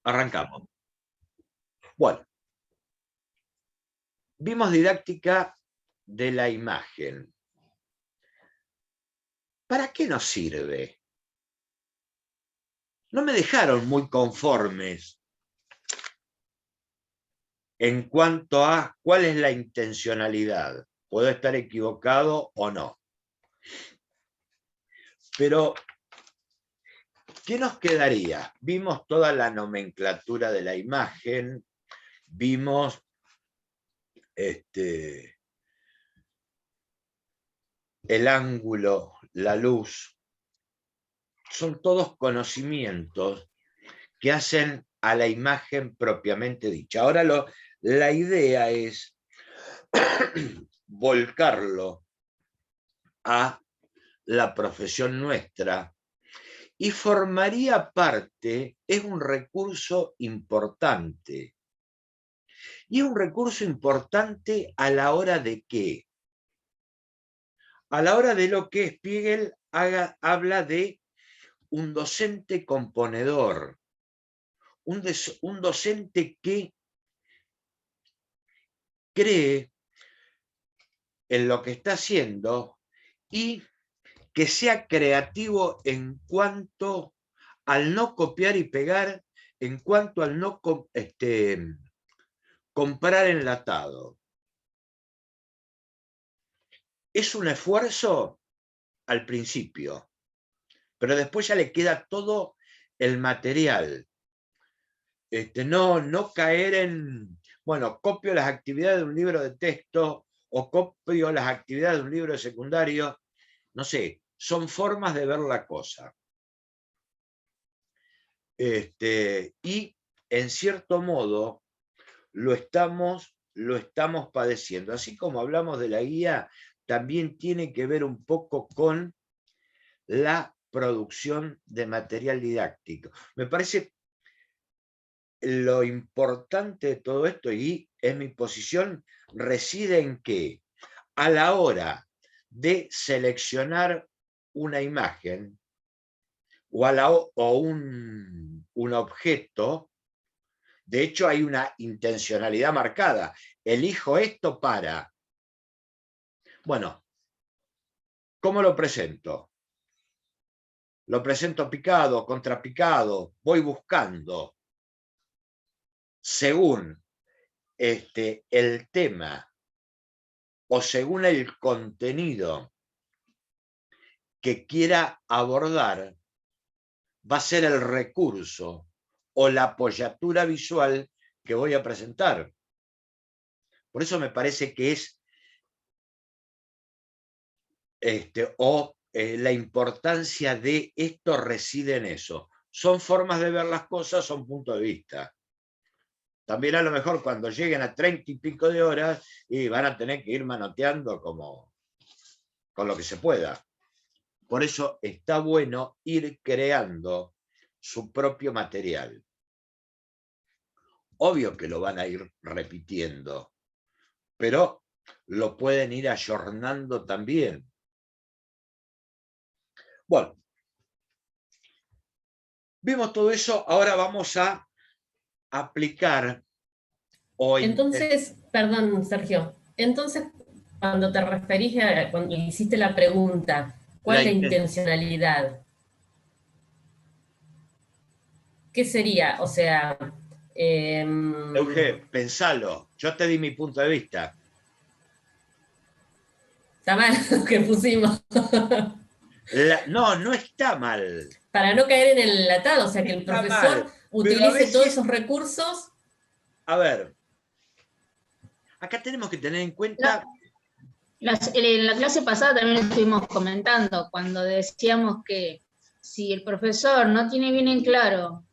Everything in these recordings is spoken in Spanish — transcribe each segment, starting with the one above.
Arrancamos. Bueno, vimos didáctica de la imagen. ¿Para qué nos sirve? No me dejaron muy conformes en cuanto a cuál es la intencionalidad. Puedo estar equivocado o no. Pero, ¿qué nos quedaría? Vimos toda la nomenclatura de la imagen, vimos el ángulo, la luz. Son todos conocimientos que hacen a la imagen propiamente dicha. Ahora la idea es volcarlo a la profesión nuestra y formaría parte, es un recurso importante. Y es un recurso importante a la hora de qué? A la hora de lo que Spiegel habla de un docente componedor, un docente que cree en lo que está haciendo y que sea creativo en cuanto al no copiar y pegar, en cuanto al no comprar enlatado. Es un esfuerzo al principio, pero después ya le queda todo el material. No caer en, bueno, copio las actividades de un libro de texto o copio las actividades de un libro de secundario, no sé, son formas de ver la cosa. Y en cierto modo lo estamos padeciendo. Así como hablamos de la guía, también tiene que ver un poco con la producción de material didáctico. Me parece lo importante de todo esto, y es mi posición, reside en que a la hora de seleccionar una imagen o un objeto, de hecho hay una intencionalidad marcada. Elijo esto para... Bueno, ¿cómo lo presento? Lo presento picado, contrapicado, voy buscando según el tema o según el contenido que quiera abordar, va a ser el recurso o la apoyatura visual que voy a presentar. Por eso me parece que es la importancia de esto reside en eso. Son formas de ver las cosas, son puntos de vista. También a lo mejor cuando lleguen a 30 y pico de horas y van a tener que ir manoteando con lo que se pueda. Por eso está bueno ir creando su propio material. Obvio que lo van a ir repitiendo, pero lo pueden ir ayornando también. Bueno, vimos todo eso, ahora vamos a aplicar o... Entonces, perdón, Sergio, entonces cuando te referís a, cuando hiciste la pregunta, ¿cuál es la intencionalidad? ¿Qué sería? O sea... Euge, pensalo, yo te di mi punto de vista. Está mal lo que pusimos. No está mal. Para no caer en el enlatado, o sea, que el Está profesor mal, pero a utilice todos veces... esos recursos. A ver, acá tenemos que tener en cuenta... En la clase pasada también estuvimos comentando, cuando decíamos que si el profesor no tiene bien en claro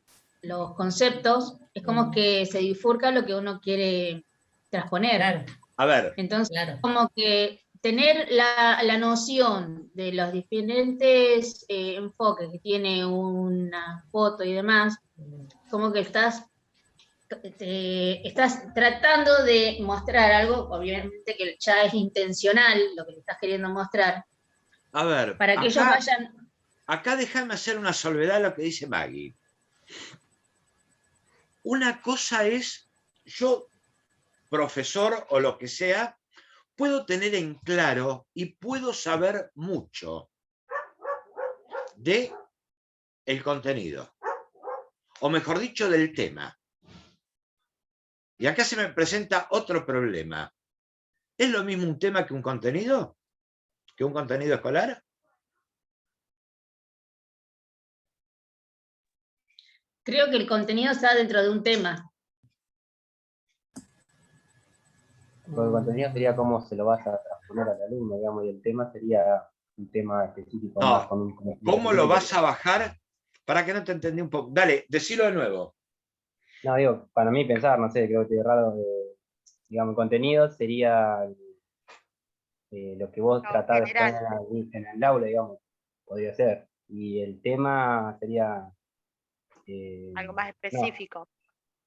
los conceptos, es como que se bifurca lo que uno quiere transponer. Claro. A ver. Entonces, claro, como que tener la noción de los diferentes enfoques que tiene una foto y demás, como que estás tratando de mostrar algo, obviamente que ya es intencional lo que le estás queriendo mostrar. A ver, para que ellos vayan... Acá déjame hacer una salvedad a lo que dice Maggie. Una cosa es, yo, profesor o lo que sea, puedo tener en claro y puedo saber mucho de el contenido, o mejor dicho, del tema. Y acá se me presenta otro problema. ¿Es lo mismo un tema que un contenido? ¿Que un contenido escolar? Creo que el contenido está dentro de un tema. Porque el contenido sería cómo se lo vas a transponer al alumno, digamos, y el tema sería un tema específico más No, con un conocimiento ¿cómo lo específico. vas a bajar? Para que no te entendí un poco. Dale, decilo de nuevo. No, digo, para mí pensar, no sé, creo que es raro, digamos, el contenido sería lo que vos No, tratás de general. exponer en el aula, digamos, podría ser. Y el tema sería, Algo más no, específico.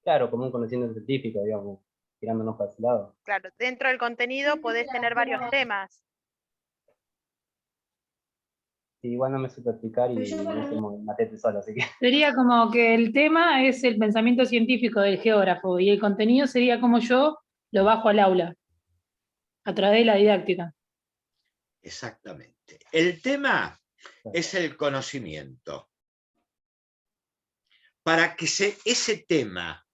claro, como un conocimiento científico, digamos, tirándonos para ese lado. Claro, dentro del contenido podés tener varios temas. Sí, igual no me supe explicar y me hice matete solo, así que... Sería como que el tema es el pensamiento científico del geógrafo y el contenido sería como yo lo bajo al aula, a través de la didáctica. Exactamente. El tema es el conocimiento. Para que ese tema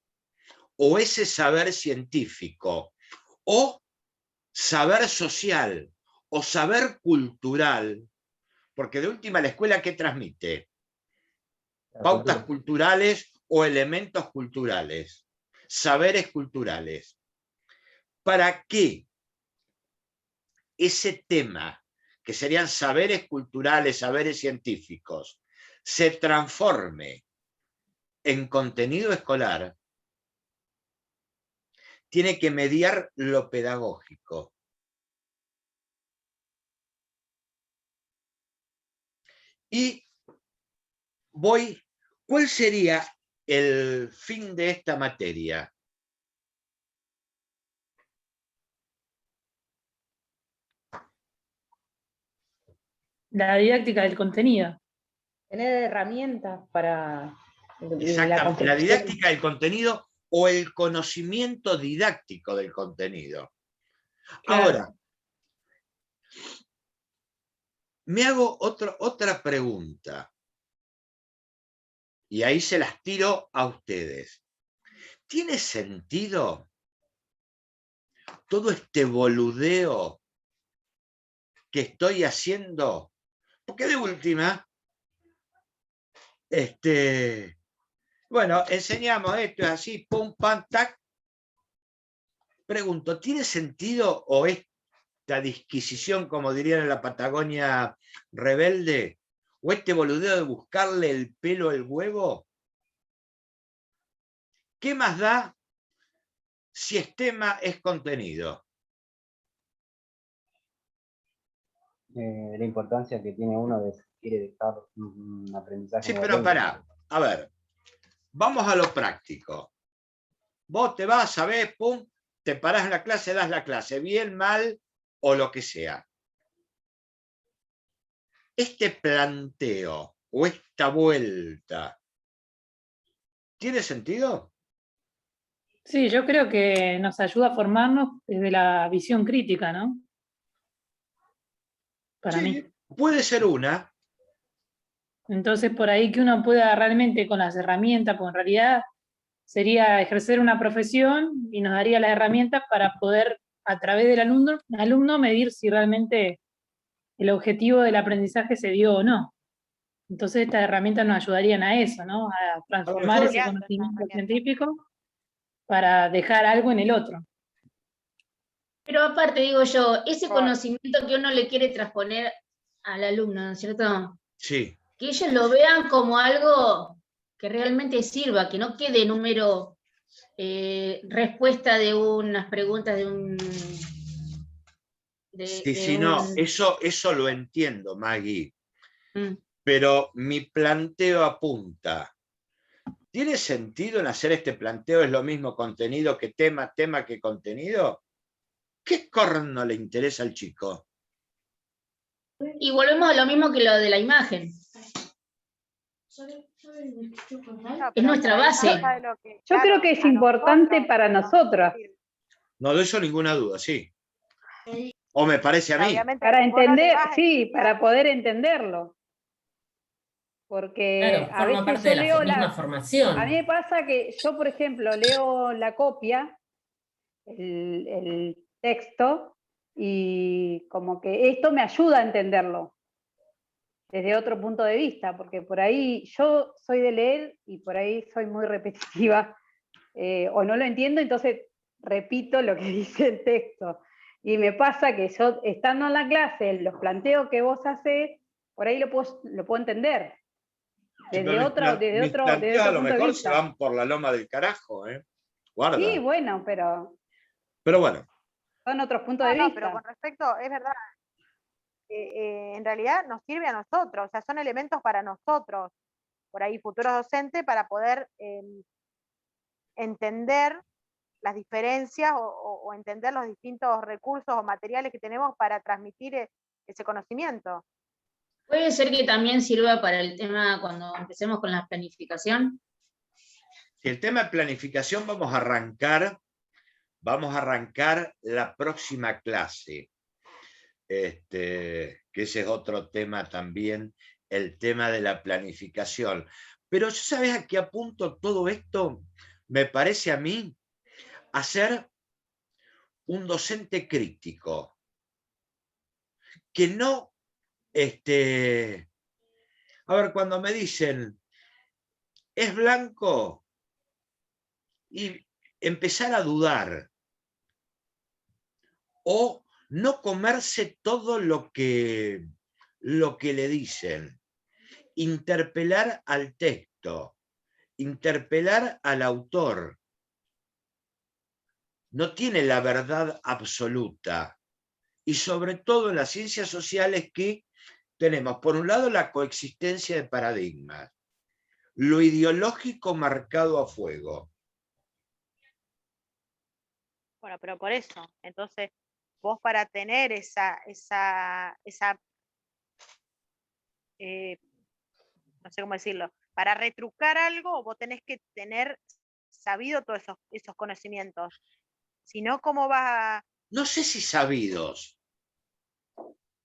o ese saber científico o saber social o saber cultural, porque de última la escuela ¿qué transmite? Pautas culturales o elementos culturales, saberes culturales. Para que ese tema, que serían saberes culturales, saberes científicos, se transforme en contenido escolar, tiene que mediar lo pedagógico. Y ¿cuál sería el fin de esta materia? La didáctica del contenido. Tener herramientas para la Exactamente, la comprensión. didáctica del contenido o el conocimiento didáctico del contenido. Claro. Ahora, me hago otra pregunta. Y ahí se las tiro a ustedes. ¿Tiene sentido todo este boludeo que estoy haciendo? Porque de última, bueno, enseñamos esto, es así, pum, pam, tac. Pregunto, ¿tiene sentido o esta disquisición, como dirían en la Patagonia rebelde, o este boludeo de buscarle el pelo al huevo? ¿Qué más da si es tema, es contenido? La importancia que tiene uno de si quiere dejar un aprendizaje. Sí, pero pará, a ver, vamos a lo práctico. Vos te vas, sabés, pum, te parás en la clase, das la clase, bien, mal o lo que sea. Este planteo o esta vuelta, ¿tiene sentido? Sí, yo creo que nos ayuda a formarnos desde la visión crítica, ¿no? Para mí. Puede ser una. Entonces, por ahí que uno pueda realmente con las herramientas, porque en realidad sería ejercer una profesión y nos daría las herramientas para poder, a través del alumno medir si realmente el objetivo del aprendizaje se dio o no. Entonces, estas herramientas nos ayudarían a eso, ¿no? A transformar ese conocimiento científico para dejar algo en el otro. Pero aparte, digo yo, ese conocimiento que uno le quiere transponer al alumno, ¿no es cierto? Sí. Que ellos lo vean como algo que realmente sirva, que no quede en un mero respuesta de unas preguntas de un... Sí, no, eso lo entiendo, Maggie. Mm. Pero mi planteo apunta. ¿Tiene sentido en hacer este planteo? ¿Es lo mismo contenido que tema, tema que contenido? ¿Qué corno le interesa al chico? Y volvemos a lo mismo que lo de la imagen. No, Es pero nuestra por ahí base. pasa de lo que, Yo claro, creo que es a importante nosotros para nos nosotros, sirve. No de eso ninguna duda, sí. O me parece a mí. Obviamente, para vos no le entender, vas a sí, enseñar. para poder entenderlo. Porque Claro, a forma veces parte yo de la leo misma a mí formación. me pasa que yo, por ejemplo, leo la copia, el texto, y como que esto me ayuda a entenderlo desde otro punto de vista, porque por ahí yo soy de leer y por ahí soy muy repetitiva, o no lo entiendo, entonces repito lo que dice el texto. Y me pasa que yo, estando en la clase, los planteos que vos hacés, por ahí lo puedo entender, Sí, desde pero mis planteos a lo punto de mejor se vista. van por la loma del carajo, ¿eh? Sí, Guarda. bueno, pero Pero bueno, son otros puntos No, de no, pero vista. con respecto, es verdad, en realidad nos sirve a nosotros, o sea, son elementos para nosotros, por ahí futuros docentes, para poder entender las diferencias o entender los distintos recursos o materiales que tenemos para transmitir ese conocimiento. Puede ser que también sirva para el tema cuando empecemos con la planificación. si el tema de planificación vamos a arrancar la próxima clase. Que ese es otro tema también, el tema de la planificación. Pero ¿sabes a qué apunto todo esto? Me parece a mí a ser un docente crítico, que no, a ver, cuando me dicen, ¿es blanco? Y empezar a dudar, o no comerse todo lo que le dicen, interpelar al texto, interpelar al autor. No tiene la verdad absoluta. Y sobre todo en las ciencias sociales, que tenemos, por un lado, la coexistencia de paradigmas, lo ideológico marcado a fuego. Bueno, pero por eso, entonces, vos para tener no sé cómo decirlo, para retrucar algo, vos tenés que tener sabido todos esos conocimientos. Si no, ¿cómo vas a...? No sé si sabidos.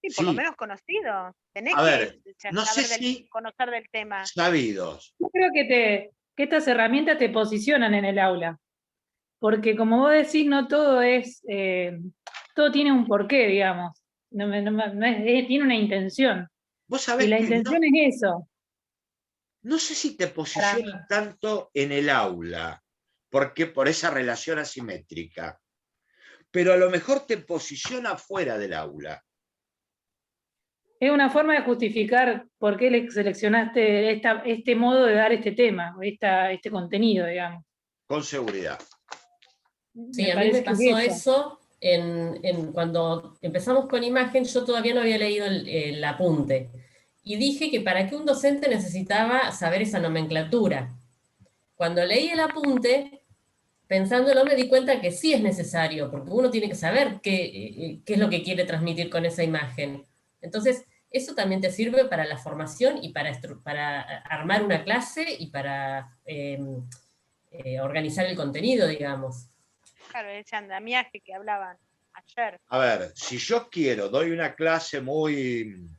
Sí, por lo Sí, menos conocidos. Tenés a que ver, no sé si conocer del tema. sabidos. Yo creo que estas herramientas te posicionan en el aula, porque como vos decís, no todo todo tiene un porqué, digamos, tiene una intención, Vos y sabés la que intención es eso. no sé si te Para mí. posiciona tanto en el aula, porque por esa relación asimétrica, pero a lo mejor te posiciona fuera del aula. Es una forma de justificar por qué seleccionaste este modo de dar este tema, este contenido, digamos. Con seguridad. Sí, a mí me parece que pasó es eso cuando empezamos con imagen. Yo todavía no había leído el apunte. Y dije que para qué un docente necesitaba saber esa nomenclatura. Cuando leí el apunte, pensándolo, me di cuenta que sí es necesario, porque uno tiene que saber qué es lo que quiere transmitir con esa imagen. Entonces, eso también te sirve para la formación y para armar una clase y para organizar el contenido, digamos. Claro, ese andamiaje que hablaban ayer. A ver, si yo doy una clase muy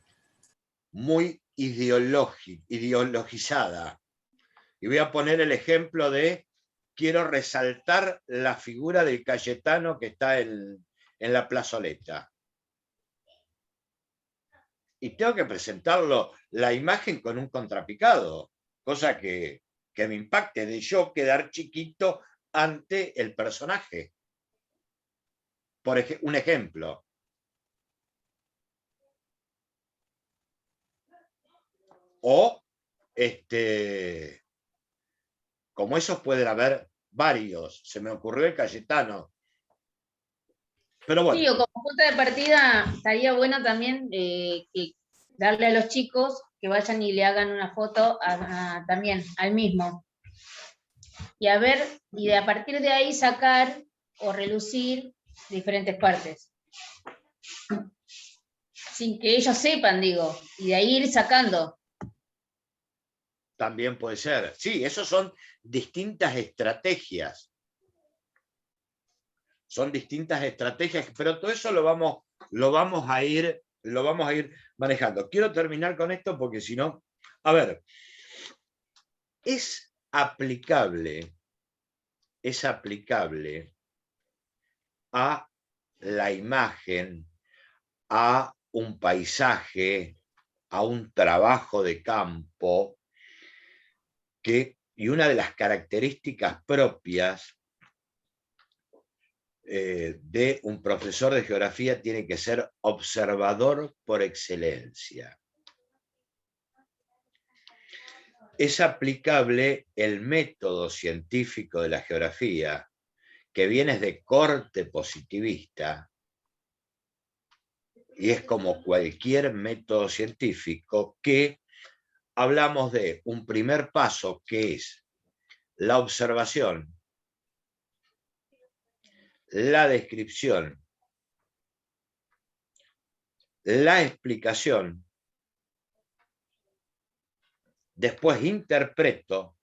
ideologizada, y voy a poner el ejemplo de, quiero resaltar la figura del Cayetano que está en la plazoleta. Y tengo que presentarlo, la imagen, con un contrapicado, cosa que me impacte, de yo quedar chiquito ante el personaje. Un ejemplo. O, como esos pueden haber varios. Se me ocurrió el Cayetano. Pero bueno. Sí, o como punto de partida estaría bueno también que darle a los chicos que vayan y le hagan una foto también al mismo. Y a partir de ahí sacar o relucir diferentes partes. Sin que ellos sepan, digo, y de ahí ir sacando. También puede ser. Sí, esos son distintas estrategias. Son distintas estrategias, pero todo eso lo vamos a ir manejando. Quiero terminar con esto porque si no, a ver, es aplicable a la imagen, a un paisaje, a un trabajo de campo, y una de las características propias de un profesor de geografía tiene que ser observador por excelencia. Es aplicable el método científico de la geografía, que viene de corte positivista, y es como cualquier método científico que hablamos de un primer paso, que es la observación, la descripción, la explicación, después interpreto,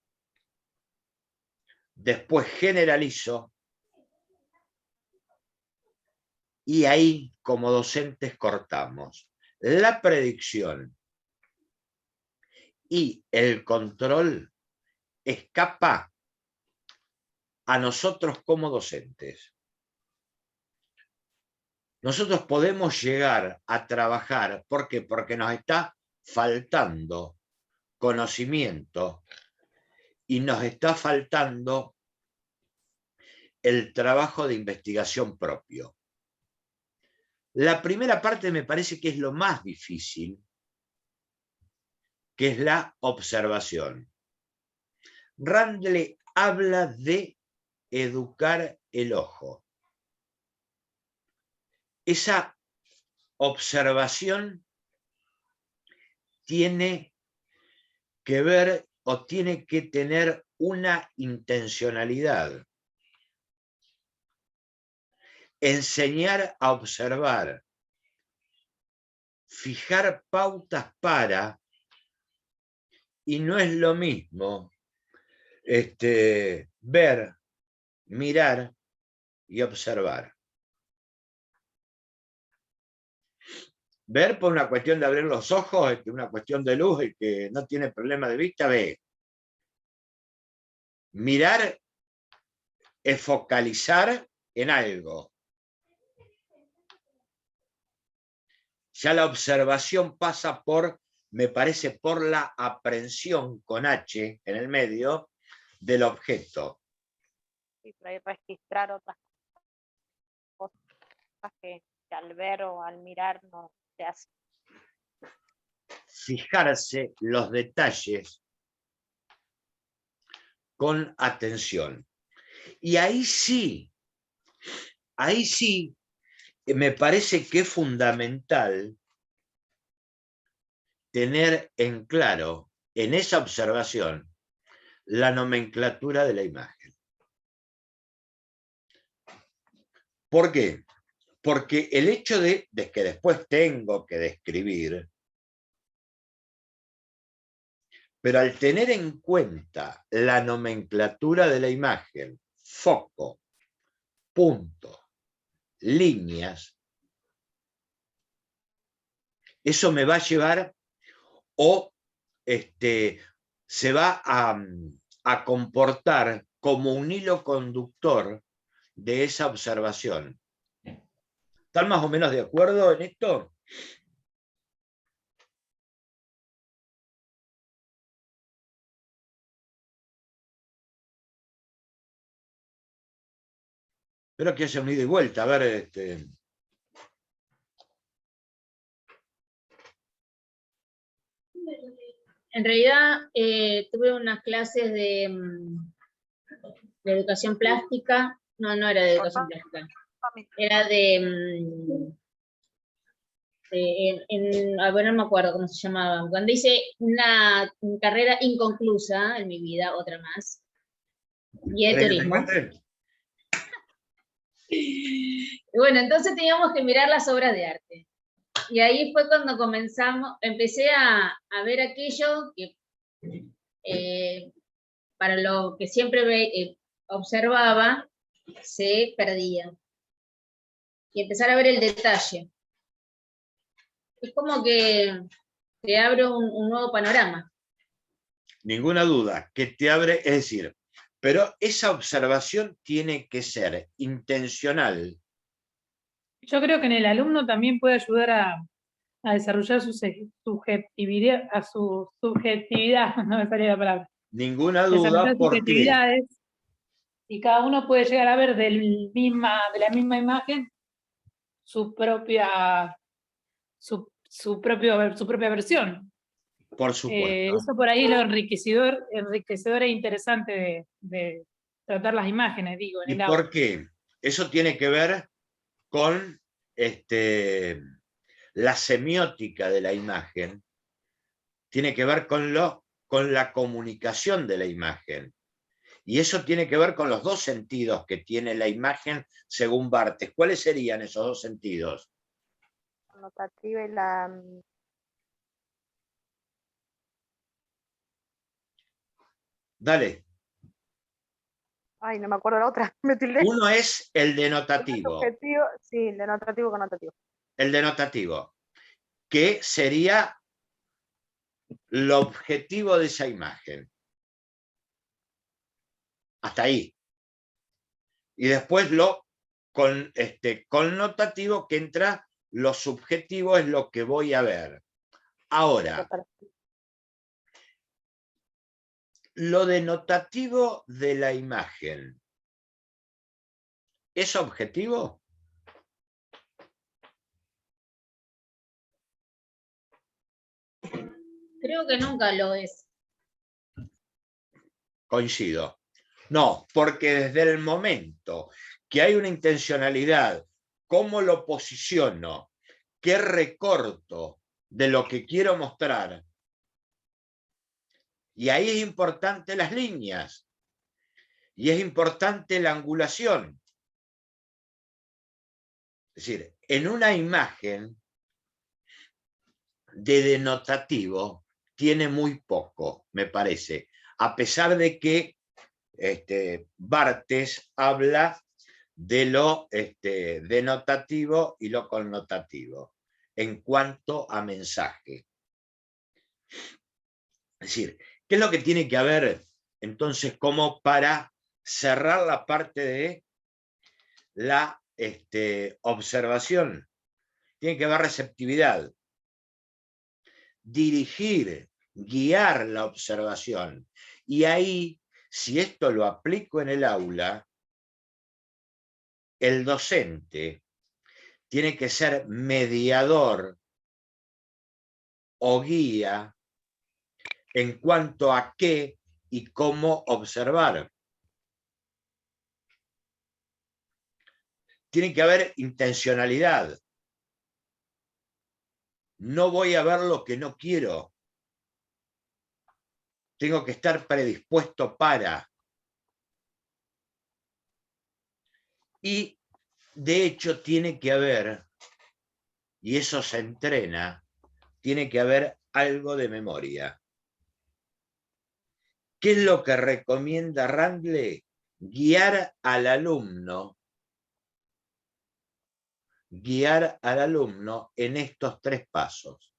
después generalizo, y ahí como docentes cortamos. La predicción y el control escapa a nosotros como docentes. Nosotros podemos llegar a trabajar, ¿por qué? Porque nos está faltando conocimiento y nos está faltando el trabajo de investigación propio. La primera parte me parece que es lo más difícil, que es la observación. Randle habla de educar el ojo. Esa observación tiene que ver o tiene que tener una intencionalidad. Enseñar a observar, fijar pautas para, y no es lo mismo ver, mirar y observar. Ver por una cuestión de abrir los ojos, una cuestión de luz, el que no tiene problema de vista ve. Mirar es focalizar en algo. Ya la observación pasa por, me parece, por la aprehensión con H en el medio del objeto. Y por ahí registrar otras cosas que al ver o al mirar no se hace. Fijarse los detalles con atención. Y ahí sí me parece que es fundamental tener en claro en esa observación la nomenclatura de la imagen. ¿Por qué? Porque el hecho de que después tengo que describir, pero al tener en cuenta la nomenclatura de la imagen, foco, punto, líneas, eso me va a llevar o se va a comportar como un hilo conductor de esa observación. ¿Están más o menos de acuerdo en esto? Espero que haya un ida y vuelta. A ver, En realidad tuve unas clases de educación plástica. No era de educación plástica. Era bueno, no me acuerdo cómo se llamaba. Cuando hice una carrera inconclusa en mi vida, otra más. Y de turismo. Bueno, entonces teníamos que mirar las obras de arte. Y ahí fue cuando empecé a ver aquello que para lo que siempre observaba, se perdía. Y empezar a ver el detalle. Es como que te abre un nuevo panorama. Ninguna duda, que te abre, es decir, pero esa observación tiene que ser intencional. Yo creo que en el alumno también puede ayudar a desarrollar su subjetividad, no me sale la palabra. Ninguna duda, Desarrollar ¿por qué? subjetividades, y cada uno puede llegar a ver de la misma imagen su propia versión. Por supuesto. Eso por ahí es lo enriquecedor e interesante de tratar las imágenes, digo, en ¿Y el aula. por qué? Eso tiene que ver con la semiótica de la imagen, tiene que ver con la comunicación de la imagen. Y eso tiene que ver con los dos sentidos que tiene la imagen según Barthes. ¿Cuáles serían esos dos sentidos? La notativa y la... Dale. Ay, no me acuerdo la otra, me tildé. Uno es el denotativo. Objetivo, sí, el denotativo con notativo. El denotativo, que sería lo objetivo de esa imagen. Hasta ahí. Y después lo connotativo, que entra lo subjetivo, es lo que voy a ver. Ahora, lo denotativo de la imagen, ¿es objetivo? Creo que nunca lo es. Coincido. No, porque desde el momento que hay una intencionalidad, cómo lo posiciono, qué recorto de lo que quiero mostrar, y ahí es importante las líneas, y es importante la angulación. Es decir, en una imagen de denotativo tiene muy poco, me parece, a pesar de que Barthes habla de lo denotativo y lo connotativo en cuanto a mensaje. Es decir, ¿qué es lo que tiene que haber entonces como para cerrar la parte de la observación? Tiene que haber receptividad, dirigir, guiar la observación. Y ahí, si esto lo aplico en el aula, el docente tiene que ser mediador o guía en cuanto a qué y cómo observar. Tiene que haber intencionalidad. No voy a ver lo que no quiero. Tengo que estar predispuesto para. Y de hecho tiene que haber, y eso se entrena, tiene que haber algo de memoria. ¿Qué es lo que recomienda Randle? Guiar al alumno en estos 3 pasos.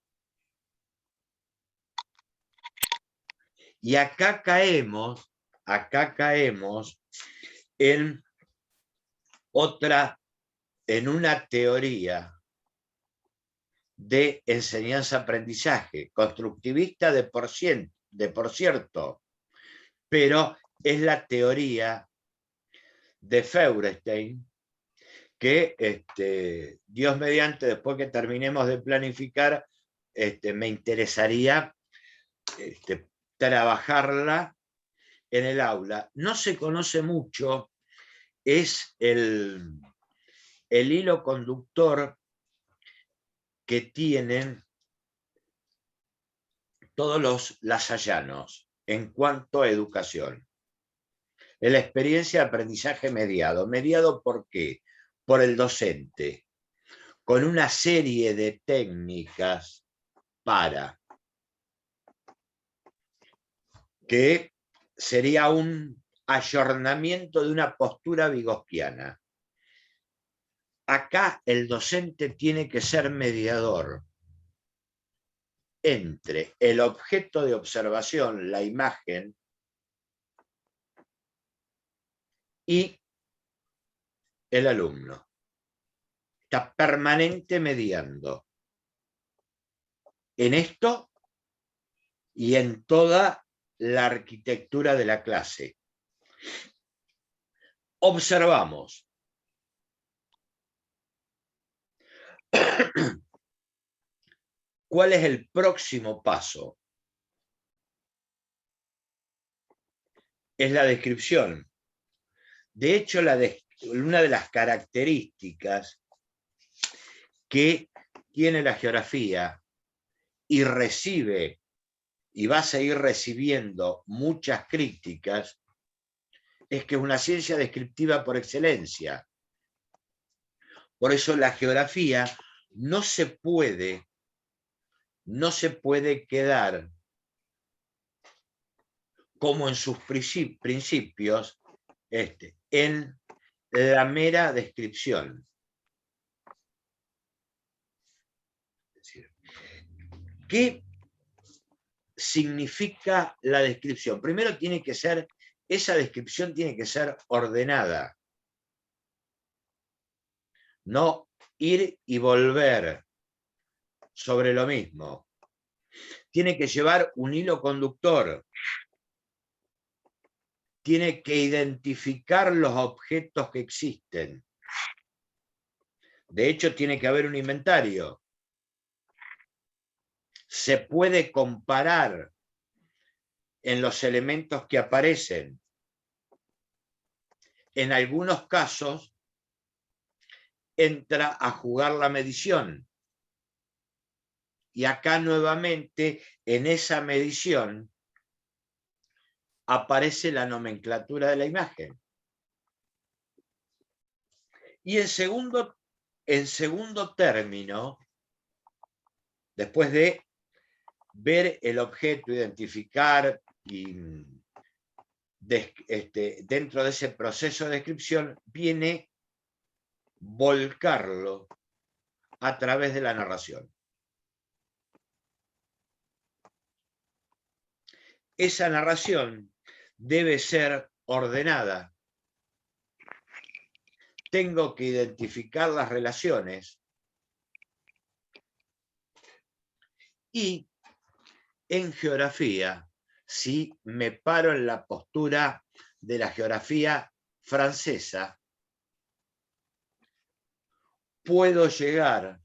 Y acá caemos en una teoría de enseñanza-aprendizaje, constructivista de por cierto, pero es la teoría de Feuerstein, que Dios mediante, después que terminemos de planificar, me interesaría trabajarla en el aula. No se conoce mucho, es el hilo conductor que tienen todos los lasallanos en cuanto a educación. En la experiencia de aprendizaje mediado. ¿Mediado por qué? Por el docente, con una serie de técnicas para que sería un ayornamiento de una postura vygotsquiana. Acá el docente tiene que ser mediador entre el objeto de observación, la imagen, y el alumno. Está permanente mediando en esto y en toda la arquitectura de la clase. Observamos. ¿Cuál es el próximo paso? Es la descripción. De hecho, una de las características que tiene la geografía y recibe, y va a seguir recibiendo muchas críticas, es que es una ciencia descriptiva por excelencia. Por eso la geografía no se puede quedar como en sus principios en la mera descripción. ¿Qué significa la descripción? Primero esa descripción tiene que ser ordenada. No ir y volver sobre lo mismo. Tiene que llevar un hilo conductor. Tiene que identificar los objetos que existen. De hecho, tiene que haber un inventario. Se puede comparar en los elementos que aparecen. En algunos casos, entra a jugar la medición. Y acá nuevamente, en esa medición, aparece la nomenclatura de la imagen. Y en segundo término, después de ver el objeto, identificar y dentro de ese proceso de descripción, viene volcarlo a través de la narración. Esa narración debe ser ordenada. Tengo que identificar las relaciones y en geografía, si me paro en la postura de la geografía francesa, puedo llegar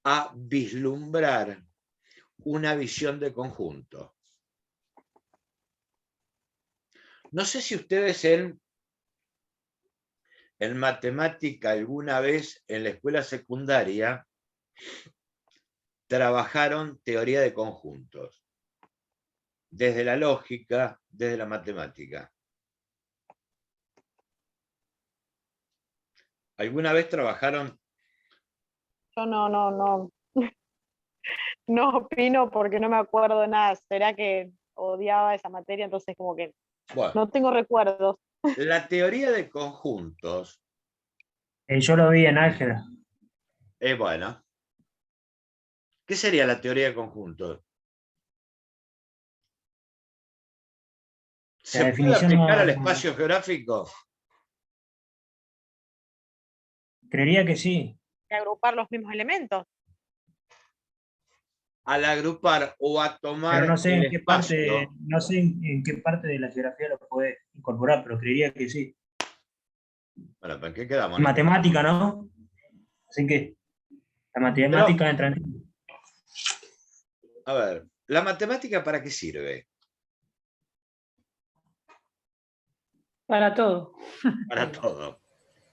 a vislumbrar una visión de conjunto. No sé si ustedes en matemática alguna vez en la escuela secundaria trabajaron teoría de conjuntos, desde la lógica, desde la matemática. ¿Alguna vez trabajaron? Yo no. No opino porque no me acuerdo nada. ¿Será que odiaba esa materia? Entonces como que Bueno, no tengo recuerdos. la teoría de conjuntos Yo lo vi en álgebra. es buena. ¿Qué sería la teoría de conjuntos? ¿Se puede definición aplicar no- al espacio geográfico? Creería que sí. De agrupar los mismos elementos. Al agrupar o a tomar Pero no sé el en qué espacio. parte, no sé en qué parte de la geografía lo puede incorporar, pero creería que sí. Bueno, ¿para qué quedamos? Y matemática, ¿no? Así que la matemática entra en... A ver, ¿la matemática para qué sirve? Para todo. Para todo.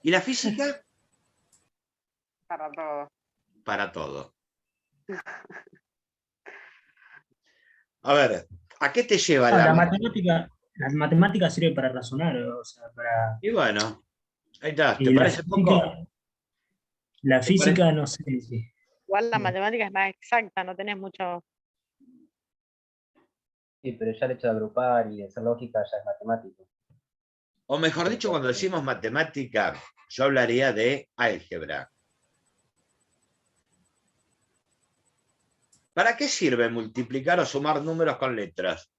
¿Y la física? Para todo. Para todo. A ver, ¿a qué te lleva No, la la matemática sirve para razonar, o sea, para... Y bueno, ahí está, ¿te Y parece poco? la ¿Te física no sé si... Igual la Sí. matemática es más exacta, no tenés mucho. Sí, pero ya el hecho de agrupar y de hacer lógica ya es matemático. O mejor dicho, cuando decimos matemática, yo hablaría de álgebra. ¿Para qué sirve multiplicar o sumar números con letras?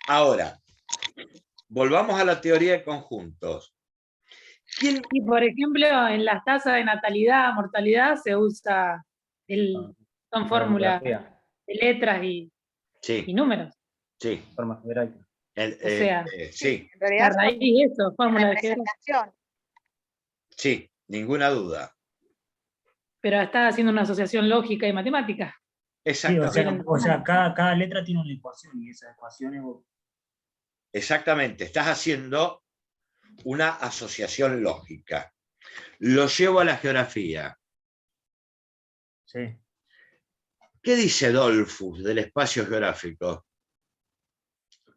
Ahora, volvamos a la teoría de conjuntos. ¿Quién? Y por ejemplo, en las tasas de natalidad, mortalidad, se usa son fórmulas de letras y Sí, números. sí. Forma jerárquica. O sea, Sí, En realidad la raíz, eso, fórmula de jerarquía. representación. sí, ninguna duda. Pero estás haciendo una asociación lógica y matemática. Sí, Exactamente. o sea, cada letra tiene una ecuación y esa ecuación es... Exactamente. Estás haciendo una asociación lógica. Lo llevo a la geografía. Sí. ¿Qué dice Dollfuss del espacio geográfico?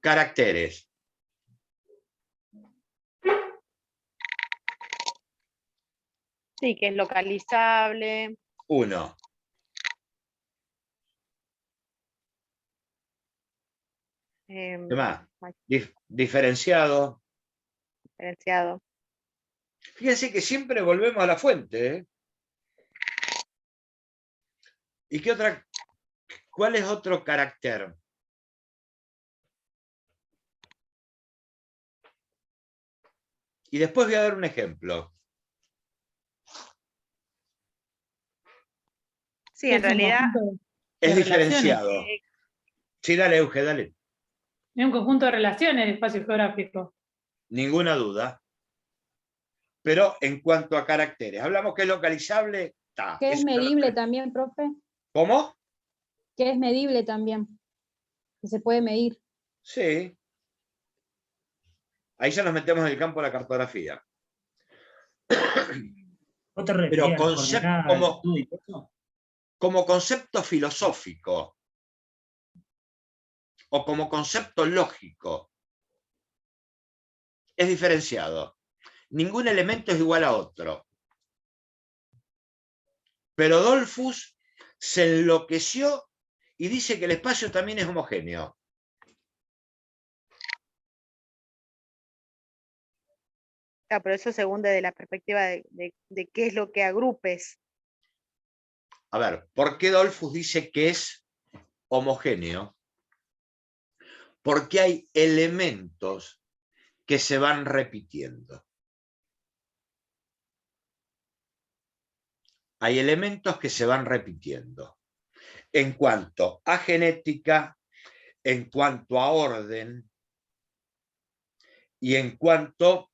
Caracteres. Sí, que es localizable. 1. ¿Qué más? Diferenciado. Diferenciado. Fíjense que siempre volvemos a la fuente, ¿eh? ¿Y qué otra? ¿Cuál es otro carácter? Y después voy a dar un ejemplo. Sí, en realidad Es de diferenciado. Sí, dale, Euge, dale. Es un conjunto de relaciones de espacio geográfico. Ninguna duda. Pero en cuanto a caracteres, hablamos que es localizable. Que es medible también, profe. ¿Cómo? Que es medible también. Que se puede medir. Sí. Ahí ya nos metemos en el campo de la cartografía. ¿Vos te referís a las coordenadas de latitud y eso? Como concepto filosófico o como concepto lógico, es diferenciado. Ningún elemento es igual a otro. Pero Dollfuss se enloqueció y dice que el espacio también es homogéneo. Claro, pero eso según desde la perspectiva de qué es lo que agrupes. A ver, ¿por qué Dollfuss dice que es homogéneo? Porque hay elementos que se van repitiendo. Hay elementos que se van repitiendo. En cuanto a genética, en cuanto a orden y en cuanto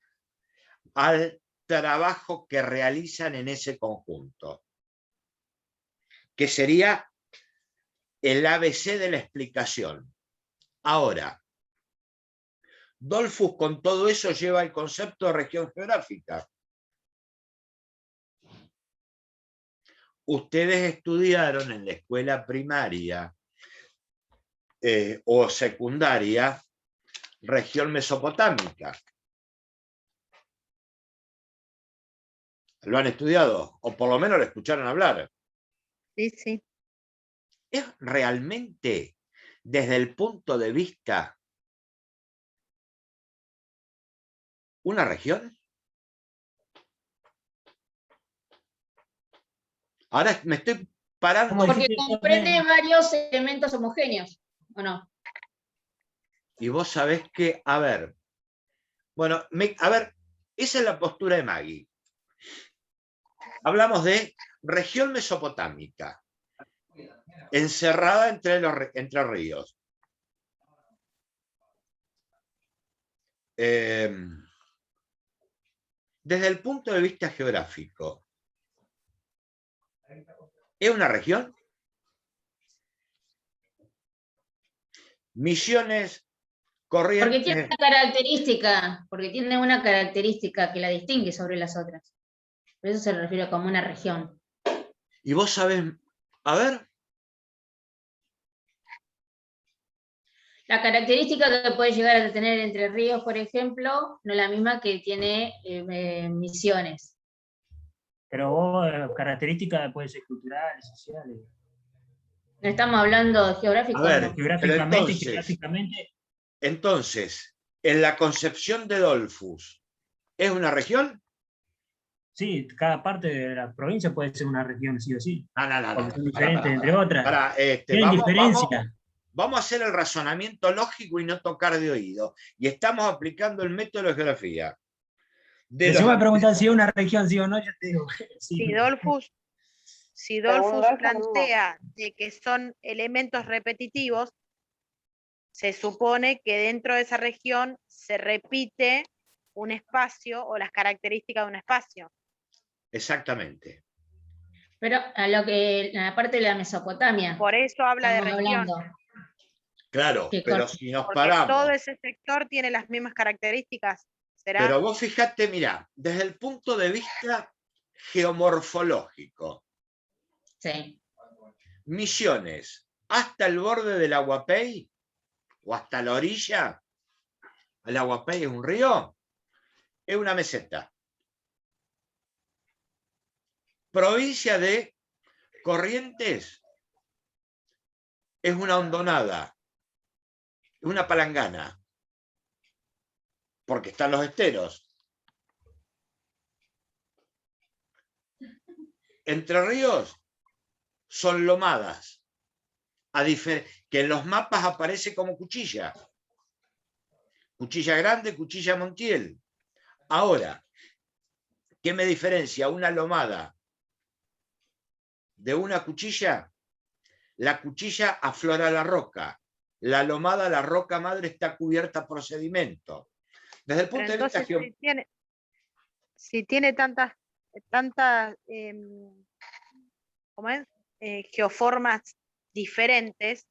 al trabajo que realizan en ese conjunto, que sería el ABC de la explicación. Ahora, Dollfuss con todo eso lleva el concepto de región geográfica. Ustedes estudiaron en la escuela primaria o secundaria región mesopotámica. ¿Lo han estudiado? O por lo menos lo escucharon hablar. Sí, sí. ¿Es realmente, desde el punto de vista, una región? Ahora me estoy parando. Porque comprende varios elementos homogéneos, ¿o no? Y vos sabés que, a ver, bueno, a ver, esa es la postura de Maggie. Hablamos de región mesopotámica, encerrada entre ríos. Desde el punto de vista geográfico, ¿es una región? Misiones, Corrientes. Porque tiene una característica que la distingue sobre las otras. Por eso se refiere como una región. Y vos sabés, a ver. La característica que puede llegar a tener Entre Ríos, por ejemplo, no es la misma que tiene Misiones. Pero vos, características pueden ser culturales, sociales. No estamos hablando de geográfico, A ver, no. Geográficamente, entonces- geográficamente, Entonces, en la concepción de Dollfuss, ¿es una región? sí, cada parte de la provincia puede ser una región, sí o sí. No. Porque son Pará, diferentes, entre otras. Pará, Tienen diferencia. vamos a hacer el razonamiento lógico y no tocar de oído. Y estamos aplicando el método de geografía. Pero si vos me preguntás si es una región, sí o no, yo te digo, sí. Si Dollfuss plantea de que son elementos repetitivos, se supone que dentro de esa región se repite un espacio o las características de un espacio. Exactamente. Pero a lo que, a la parte de la Mesopotamia. Por eso habla de estamos región. hablando. Claro, Que pero con- si nos Porque paramos. todo ese sector tiene las mismas características. ¿Será? Pero vos fijate, mirá, desde el punto de vista geomorfológico, Sí. Misiones hasta el borde del Aguapey o hasta la orilla, el Aguapey es un río, es una meseta. Provincia de Corrientes es una hondonada, es una palangana, porque están los esteros. Entre Ríos son lomadas, que en los mapas aparece como cuchilla. Cuchilla grande, cuchilla Montiel. Ahora, ¿qué me diferencia una lomada de una cuchilla? La cuchilla aflora la roca. La lomada, la roca madre, está cubierta por sedimento. Desde el Pero punto de vista entonces, si tiene tantas ¿cómo es? Geoformas diferentes,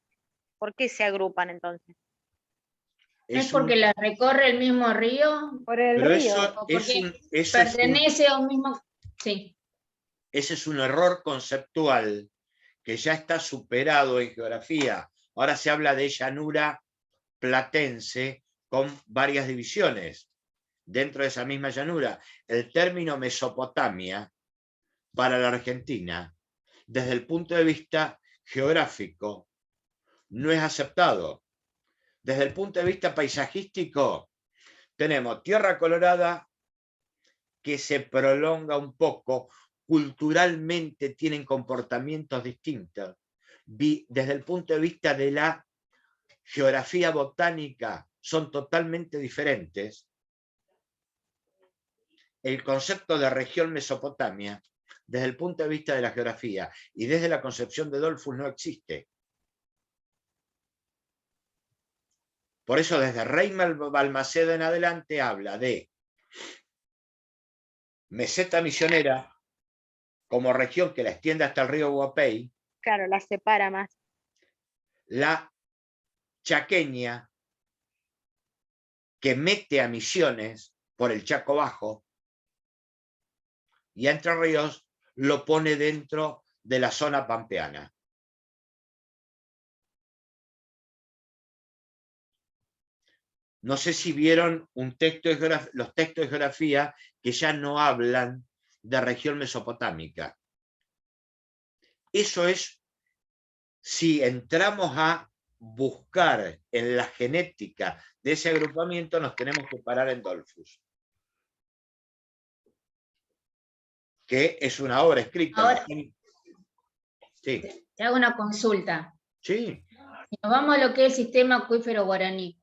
¿por qué se agrupan entonces? ¿Es porque la recorre el mismo río? Por el Pero río. eso ¿O es porque eso pertenece a un mismo? Sí. ese es un error conceptual que ya está superado en geografía. Ahora se habla de llanura platense con varias divisiones. Dentro de esa misma llanura, el término Mesopotamia para la Argentina, desde el punto de vista geográfico, no es aceptado. Desde el punto de vista paisajístico, tenemos Tierra Colorada que se prolonga un poco, culturalmente tienen comportamientos distintos. Desde el punto de vista de la geografía botánica, son totalmente diferentes. El concepto de región Mesopotamia, desde el punto de vista de la geografía y desde la concepción de Dollfuss, no existe. Por eso desde Reymar Balmaceda en adelante habla de meseta misionera como región que la extiende hasta el río Guapey, Claro, la separa más. la chaqueña que mete a Misiones por el Chaco Bajo y a Entre Ríos lo pone dentro de la zona pampeana. No sé si vieron los textos de geografía que ya no hablan de región mesopotámica. Eso es si entramos a buscar en la genética de ese agrupamiento, nos tenemos que parar en Dollfuss, que es una obra escrita. Ahora, sí. te hago una consulta. Sí. Si nos vamos a lo que es el sistema acuífero guaraní,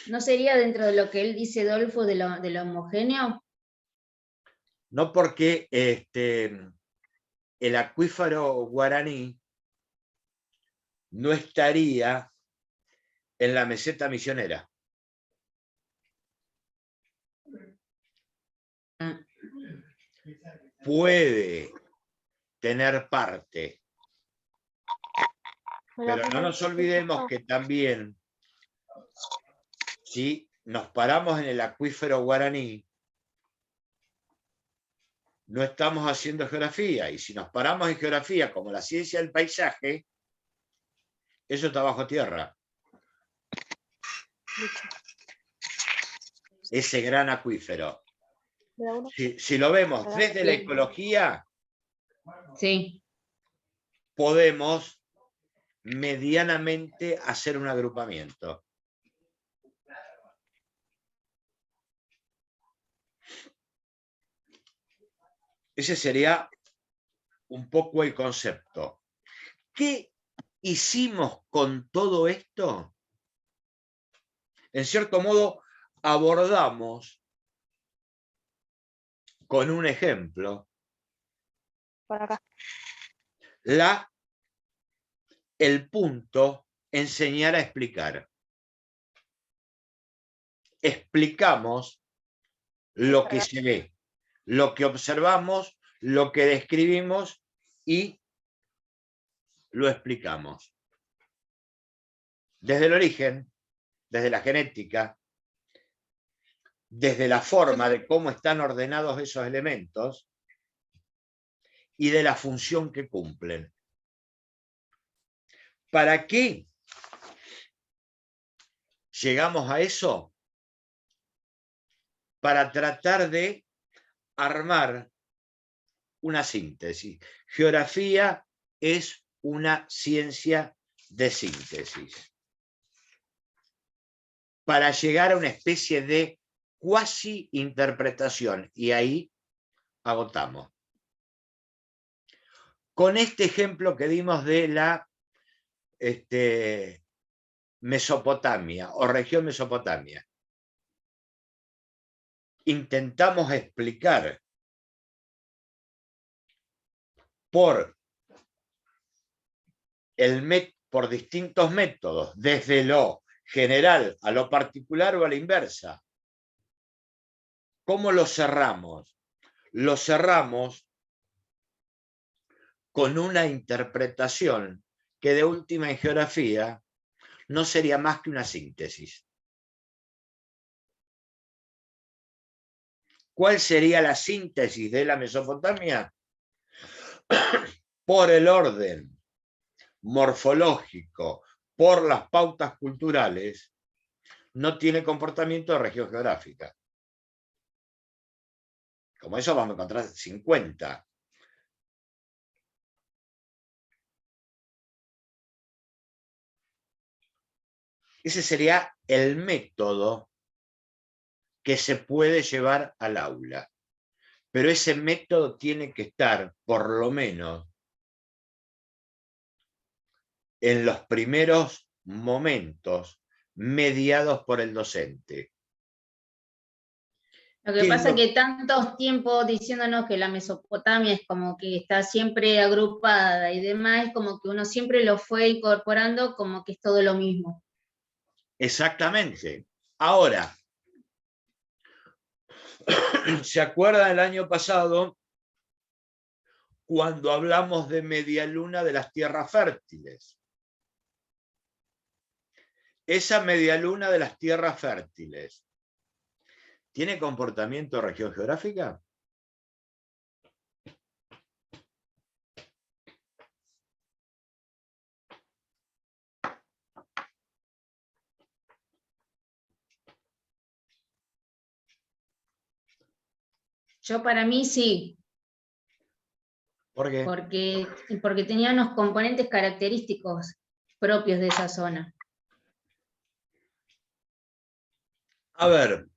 ¿no sería dentro de lo que él dice, Dolfo, de lo homogéneo? No, porque el acuífero guaraní no estaría en la meseta misionera. Puede tener parte, pero no nos olvidemos que también, si nos paramos en el acuífero guaraní, no estamos haciendo geografía, y si nos paramos en geografía como la ciencia del paisaje, eso está bajo tierra. Ese gran acuífero. Si lo vemos desde la ecología, Sí. podemos medianamente hacer un agrupamiento. Ese sería un poco el concepto. ¿Qué hicimos con todo esto? En cierto modo, abordamos con un ejemplo Por acá. el punto enseñar a explicar. Explicamos lo que se ve, lo que observamos, lo que describimos y lo explicamos. Desde el origen, desde la genética, desde la forma de cómo están ordenados esos elementos y de la función que cumplen. ¿Para qué llegamos a eso? Para tratar de armar una síntesis. Geografía es una ciencia de síntesis. Para llegar a una especie de cuasi interpretación, y ahí agotamos. Con este ejemplo que dimos de la Mesopotamia o región Mesopotamia, intentamos explicar por distintos métodos, desde lo general a lo particular o a la inversa. ¿Cómo lo cerramos? Lo cerramos con una interpretación que de última en geografía no sería más que una síntesis. ¿Cuál sería la síntesis de la Mesopotamia? Por el orden morfológico, por las pautas culturales, no tiene comportamiento de región geográfica. Como eso vamos a encontrar 50. Ese sería el método que se puede llevar al aula. Pero ese método tiene que estar, por lo menos, en los primeros momentos, mediados por el docente. Lo que pasa es que tantos tiempos diciéndonos que la Mesopotamia es como que está siempre agrupada y demás, es como que uno siempre lo fue incorporando como que es todo lo mismo. Exactamente. Ahora, ¿se acuerdan el año pasado cuando hablamos de media luna de las tierras fértiles? Esa media luna de las tierras fértiles, ¿tiene comportamiento de región geográfica? Yo para mí sí. ¿Por qué? Porque tenía unos componentes característicos propios de esa zona. A ver,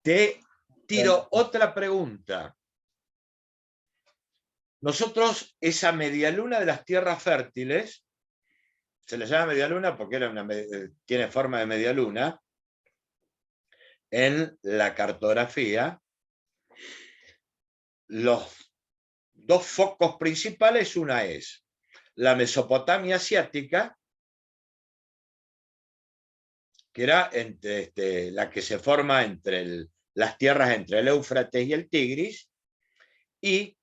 te tiro otra pregunta. Nosotros, esa medialuna de las tierras fértiles, se le llama medialuna porque tiene forma de medialuna, en la cartografía, los dos focos principales, una es la Mesopotamia asiática, que era la que se forma entre las tierras entre el Éufrates y el Tigris, y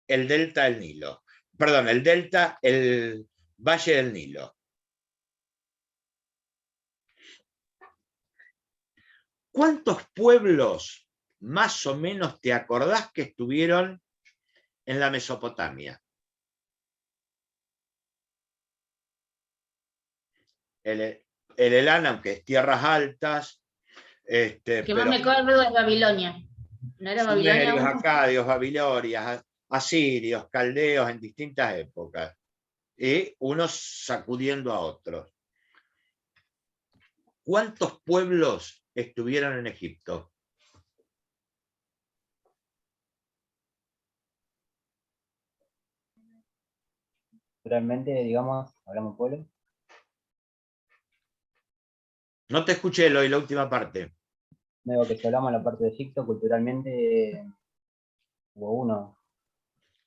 el delta del Nilo. Perdón, el Valle del Nilo. ¿Cuántos pueblos más o menos te acordás que estuvieron en la Mesopotamia? El Elán, aunque es tierras altas. El que más me acuerdo es Babilonia. ¿No era Babilonia Sumerios, uno? acadios, babilonias, asirios, caldeos en distintas épocas. Y unos sacudiendo a otros. ¿Cuántos pueblos estuvieron en Egipto? Realmente, digamos, hablamos pueblo. No te escuché, Eloy, la última parte. Luego que si hablamos de la parte de Egipto, culturalmente hubo uno.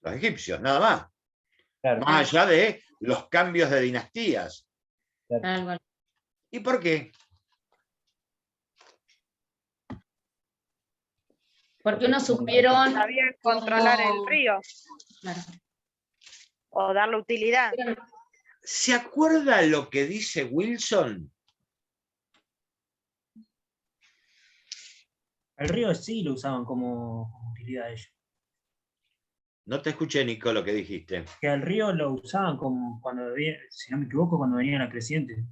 Los egipcios, nada más. Claro, Más allá de los cambios de dinastías. claro. Algo. ¿Y por qué? Porque no supieron Sabían controlar el cómo- río Claro. o darle utilidad. ¿Se acuerda lo que dice Wilson? El río sí lo usaban como utilidad ellos. No te escuché, Nico, lo que dijiste. Que al río lo usaban como cuando, si no me equivoco, cuando venía la creciente,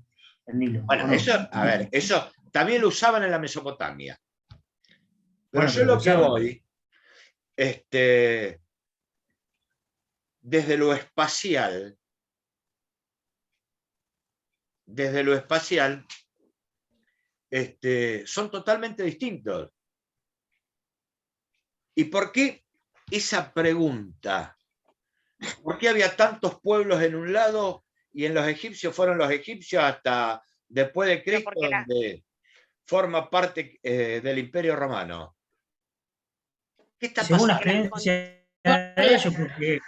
el Nilo. Bueno, ¿o no? eso, a ver, eso también lo usaban en la Mesopotamia. Pero Bueno, yo pero lo lo que usaban. voy, desde lo espacial, son totalmente distintos. ¿Y por qué esa pregunta? ¿Por qué había tantos pueblos en un lado y en los egipcios fueron los egipcios hasta después de Cristo, porque donde forma parte del Imperio Romano? ¿Qué está Según las pasando? creencias de ellos, porque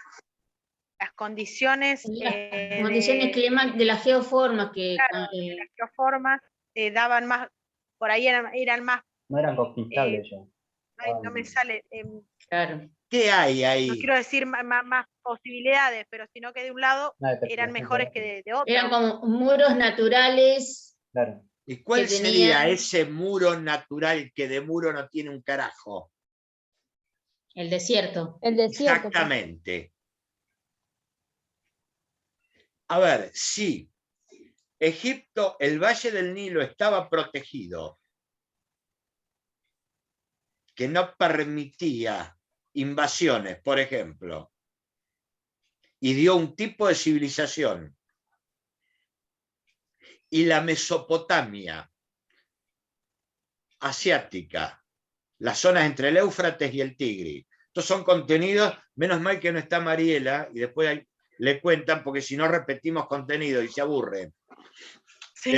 las condiciones Las condiciones climáticas de las geoformas que las geoformas daban más, por ahí eran más, No eran conquistables ellos. ay, no me sale, claro. ¿Qué hay ahí? no quiero decir más posibilidades, pero sino que de un lado eran mejores que de otro. Eran como muros naturales. Claro. ¿Y cuál que sería tenían- ese muro natural que de muro no tiene un carajo? El desierto. El desierto. pues. Exactamente. A ver, si Egipto, el Valle del Nilo estaba protegido, que no permitía invasiones, por ejemplo, y dio un tipo de civilización, y la Mesopotamia asiática, las zonas entre el Éufrates y el Tigris. Estos son contenidos, menos mal que no está Mariela, y después le cuentan, porque si no repetimos contenido y se aburre. Sí.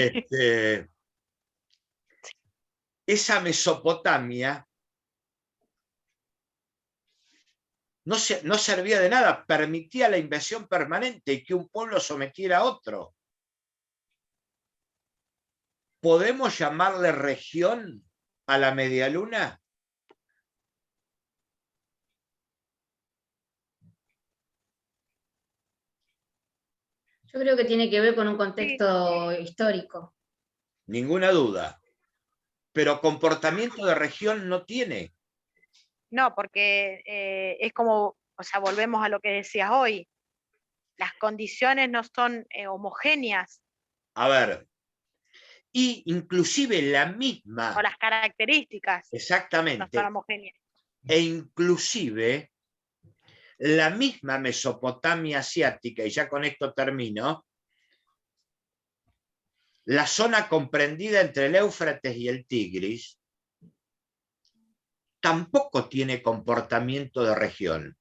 Esa Mesopotamia no servía de nada, permitía la invasión permanente y que un pueblo sometiera a otro. ¿Podemos llamarle región a la medialuna? Yo creo que tiene que ver con un contexto histórico. Ninguna duda. Pero comportamiento de región no tiene. No, porque es como, o sea, volvemos a lo que decías hoy, las condiciones no son homogéneas. A ver, y inclusive la misma. O las características Exactamente. no son homogéneas. E inclusive la misma Mesopotamia asiática, y ya con esto termino, la zona comprendida entre el Éufrates y el Tigris, tampoco tiene comportamiento de región.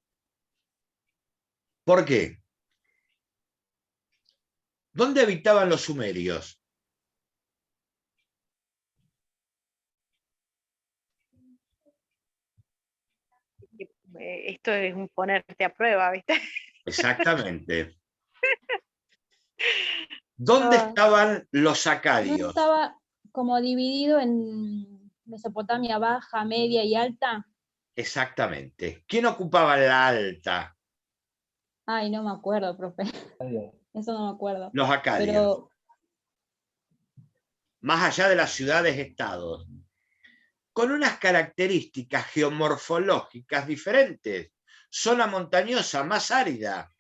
¿Por qué? ¿Dónde habitaban los sumerios? Esto es un ponerte a prueba, ¿viste? Exactamente. ¿Dónde estaban los ¿No acadios? estaba como dividido en Mesopotamia baja, media y alta? Exactamente. ¿Quién ocupaba la alta? Ay, no me acuerdo, profe. Eso no me acuerdo. Los acadios. Pero Más allá de las ciudades-estados, con unas características geomorfológicas diferentes. Zona montañosa, más árida,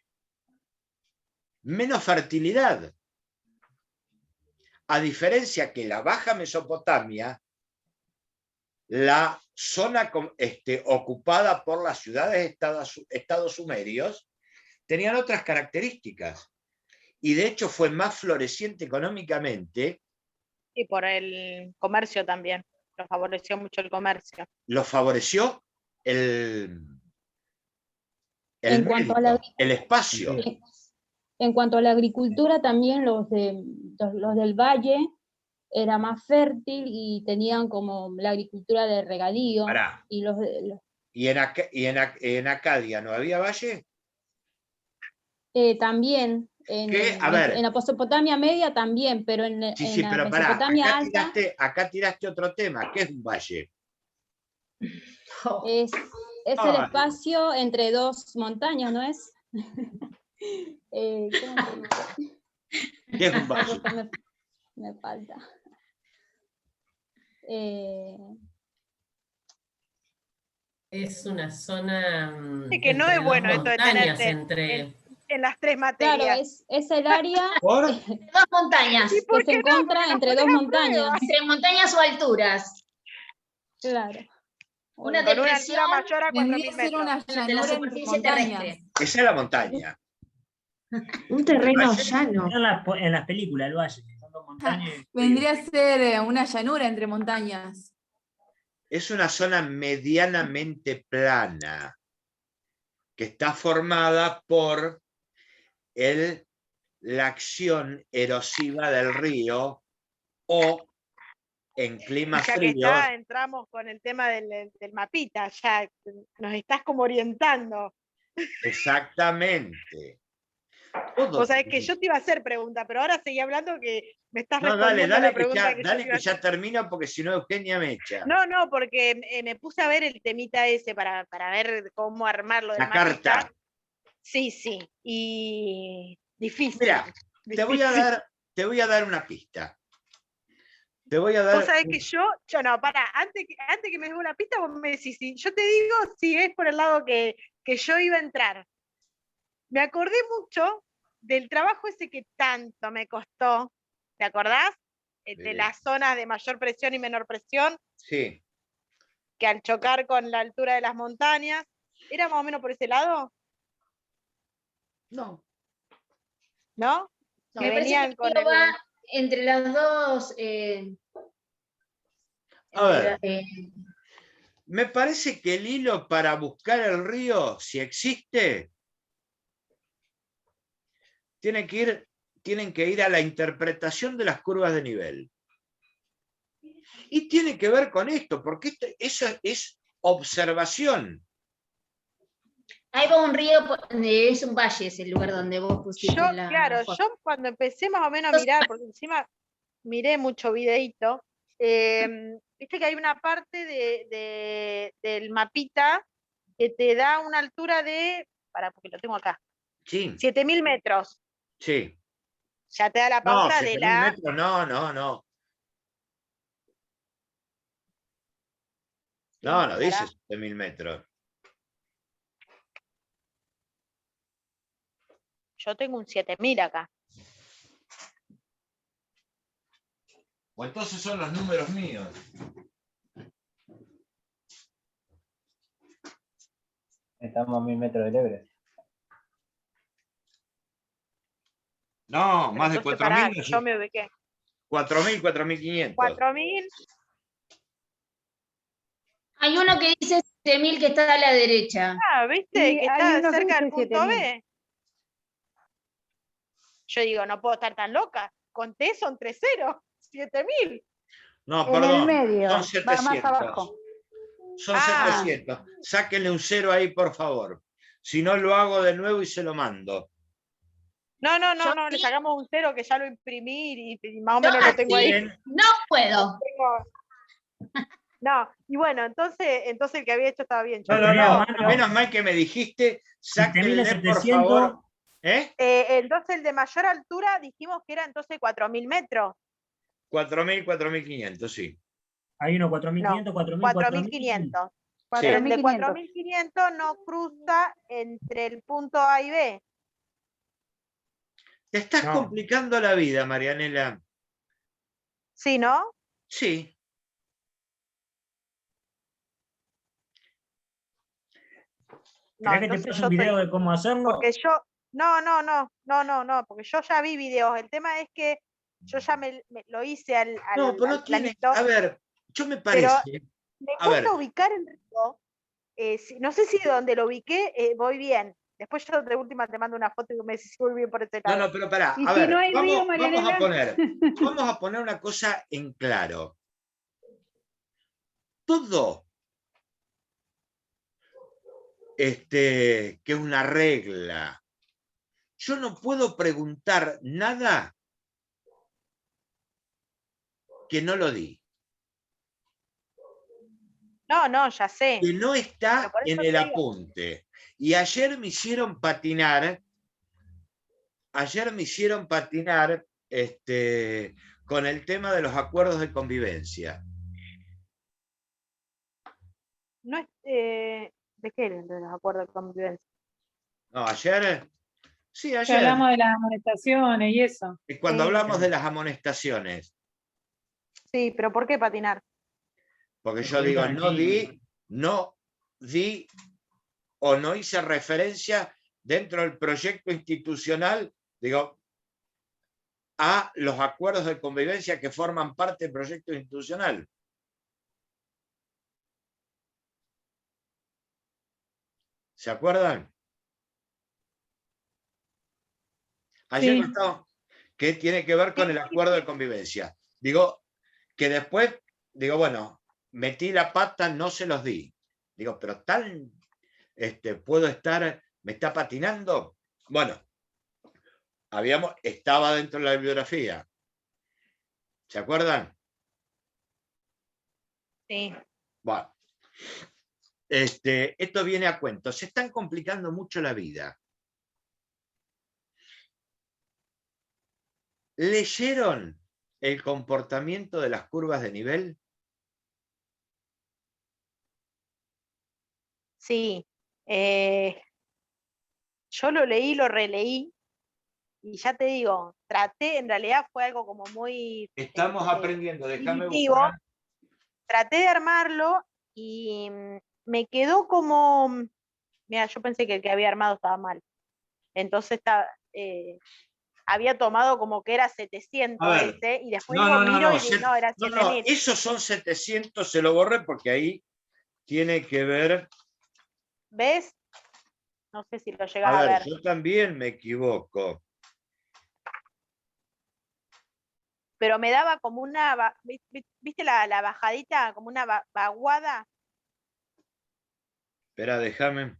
menos fertilidad. A diferencia que la Baja Mesopotamia, la zona ocupada por las ciudades estados sumerios, tenían otras características. Y de hecho fue más floreciente económicamente. Y por el comercio también. Lo favoreció mucho el comercio. Lo favoreció el En cuanto a la el espacio. En cuanto a la agricultura, también los del valle era más fértil y tenían como la agricultura de regadío. Pará. Y ¿Y en Acadia no había valle? también, A ver. en la Mesopotamia media también, pero en la Pero pará, Mesopotamia alta acá tiraste otro tema. ¿Qué es un valle? es el espacio entre dos montañas, ¿no es? ¿Cómo se dice? ¿Qué es un valle? Me falta. Es una zona. Es que no es bueno esto de montañas tenerte en las tres materias. Claro, es el área Dos montañas. que se encuentra entre dos montañas. Entre montañas o alturas. Claro. Una Con una depresión altura mayor a 4.000 Vendría a ser metros. una de la llanura entre superficie montañas. terrestre. Esa es la montaña. Un terreno valle- llano. En las películas, el valle, son dos montañas. Vendría a ser una llanura entre montañas. Es una zona medianamente plana que está formada por la acción erosiva del río o en climas Ya que fríos. entramos con el tema del mapita, ya nos estás como orientando. Exactamente. O sea, es que yo te iba a hacer pregunta, pero ahora seguí hablando que me estás No, respondiendo dale la pregunta que yo te dale iba a que ya hacer. termino porque si no Eugenia me echa. No, porque me puse a ver el temita ese para ver cómo armarlo del La mapita. carta. Sí, y difícil. Mira, te voy a dar una pista. Te voy a dar. Vos sabés que yo no, antes que me des una pista, vos me decís, sí, yo te digo si es por el lado que yo iba a entrar. Me acordé mucho del trabajo ese que tanto me costó, ¿te acordás? De las zonas de mayor presión y menor presión, Sí. que al chocar con la altura de las montañas, ¿era más o menos por ese lado? No. ¿No? Me Que parece venían que con el va entre las dos. A ver. Me parece que el hilo para buscar el río, si existe, tienen que ir a la interpretación de las curvas de nivel. Y tiene que ver con esto, porque eso es observación. Ahí va un río, es un valle, es el lugar donde vos pusiste Claro, yo cuando empecé más o menos a mirar, porque encima miré mucho videíto, viste que hay una parte del mapita que te da una altura de, porque lo tengo acá, Sí. 7.000 metros. Sí. Ya te da la pauta de 7.000 metros, no. No dice 7.000 metros. Yo tengo un 7.000 acá. O entonces son los números míos. Estamos a 1000 metros del Everest. No, más de Entonces, 4.000. yo me ubiqué. 4.000, 4.500. 4.000. Hay uno que dice 7.000 que está a la derecha. ¿Viste? Sí, que hay está uno que cerca del dice punto 7.000. B. Yo digo, no puedo estar tan loca. Conté, son 3 ceros. 7.000. No, En perdón. el medio, Son va 700. más abajo. Son 700. Sáquenle un cero ahí, por favor. Si no, lo hago de nuevo y se lo mando. No, le sacamos un 0 que ya lo imprimí y más o menos lo tengo ahí. No puedo. No, y bueno, entonces el que había hecho estaba bien. No. Menos mal que me dijiste, sáquenle, por favor. Entonces el de mayor altura dijimos que era entonces 4.000 metros. 4.000, 4.500, sí. Hay uno 4.500, 4.000, 4.500. Sí. El de 4.500 no cruza entre el punto A y B. Te estás complicando la vida, Marianela. ¿Sí, no? Sí. No, ¿Querés que te entonces pase yo un video estoy- de cómo hacerlo? Porque yo, no, porque yo ya vi videos. El tema es que yo ya lo hice No, pero al no tiene, planito, a ver, yo me pero parece, me a ver, cuesta ubicar el río. No sé si donde lo ubiqué voy bien. Después yo de última te mando una foto y me decís si voy bien por ese no, lado. no, pero pará, Y a si ver, no hay río, vamos a Marianela. vamos a poner una cosa en claro. Todo que es una regla. Yo no puedo preguntar nada que no lo di, No, ya sé. que no Pero está por en eso el te digo, apunte. Y ayer me hicieron patinar con el tema de los acuerdos de convivencia. no es, ¿de qué? De los acuerdos de convivencia. No, ayer, sí, Que ayer, hablamos de las amonestaciones y eso. cuando Sí. hablamos de las amonestaciones, Sí, pero ¿por qué patinar? porque El yo digo, jueguito antiguo. no di o no hice referencia dentro del proyecto institucional, digo, a los acuerdos de convivencia que forman parte del proyecto institucional. ¿Se acuerdan? Ayer Sí. contamos que tiene que ver con el acuerdo de convivencia. Digo, que después, digo, bueno, metí la pata, no se los di. Digo, pero tal, puedo estar, me está patinando. Bueno, estaba dentro de la bibliografía. ¿Se acuerdan? Sí. Bueno, esto viene a cuento. Se están complicando mucho la vida. ¿Leyeron el comportamiento de las curvas de nivel? Sí. Yo lo leí, lo releí, y ya te digo, traté, en realidad fue algo como muy Estamos aprendiendo, déjame intuitivo. buscar. Traté de armarlo y me quedó como, mira, yo pensé que el que había armado estaba mal. Entonces había tomado como que era 700 A ver, y después no, miro y digo, no, era no, 7000. esos son 700, se lo borré porque ahí tiene que ver. ¿Ves? No sé si lo llegas A a ver, ver. yo también me equivoco. Pero me daba como una, ¿viste la bajadita? Como una vaguada. Espera, déjame.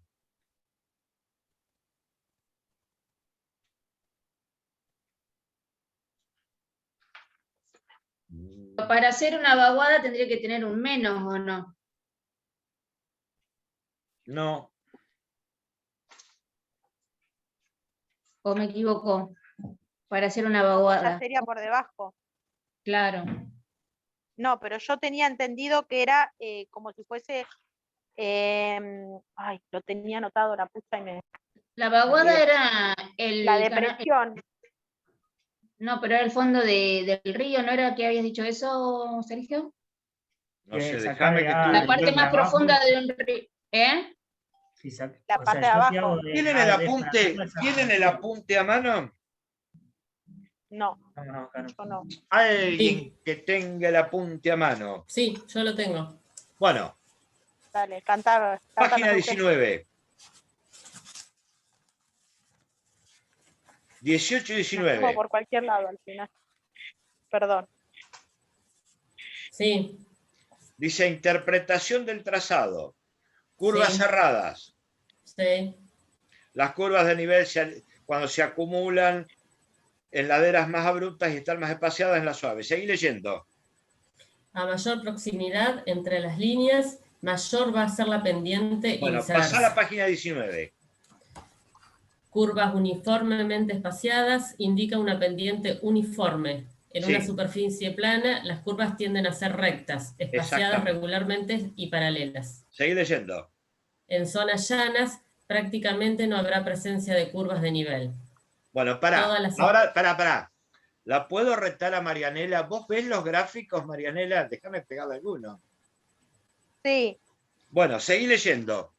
Para hacer una vaguada tendría que tener un menos, ¿o no? No, ¿O me equivoco? Para hacer una Ya vaguada. sería por debajo. Claro. No, pero yo tenía entendido que era como si fuese, ay, lo tenía anotado la pucha y me... La vaguada olvidé. era La depresión. No, pero era el fondo del río, ¿no era que habías dicho eso, Sergio? no sé, Sacar déjame que de La parte más abajo. profunda de un río. ¿Eh? Sí, La o parte sea, de yo si abajo. hago de ¿Tienen A el de F apunte? arriba, esa ¿Tienen el altura. apunte a mano? No, No, acá no. yo no. Alguien Sí. que tenga el apunte a mano. Sí, yo lo tengo. Bueno, Dale, cantar. página 19. 18 y Nos fuimos 19. por cualquier lado al final. Perdón. Sí, Dice interpretación del trazado. Curvas Sí. cerradas. sí. Las curvas de nivel cuando se acumulan en laderas más abruptas y están más espaciadas en las suaves. Seguí leyendo. A mayor proximidad entre las líneas, mayor va a ser la pendiente y Bueno, pasá a viceversa. la página 19. Curvas uniformemente espaciadas indica una pendiente uniforme. En una Sí. superficie plana, las curvas tienden a ser rectas, espaciadas Exactamente. regularmente y paralelas. Seguí leyendo. En zonas llanas, prácticamente no habrá presencia de curvas de nivel. Bueno, pará. Todas las- Ahora, pará. ¿La puedo retar a Marianela? ¿Vos ves los gráficos, Marianela? Déjame pegarle alguno. Sí, Bueno, seguí leyendo.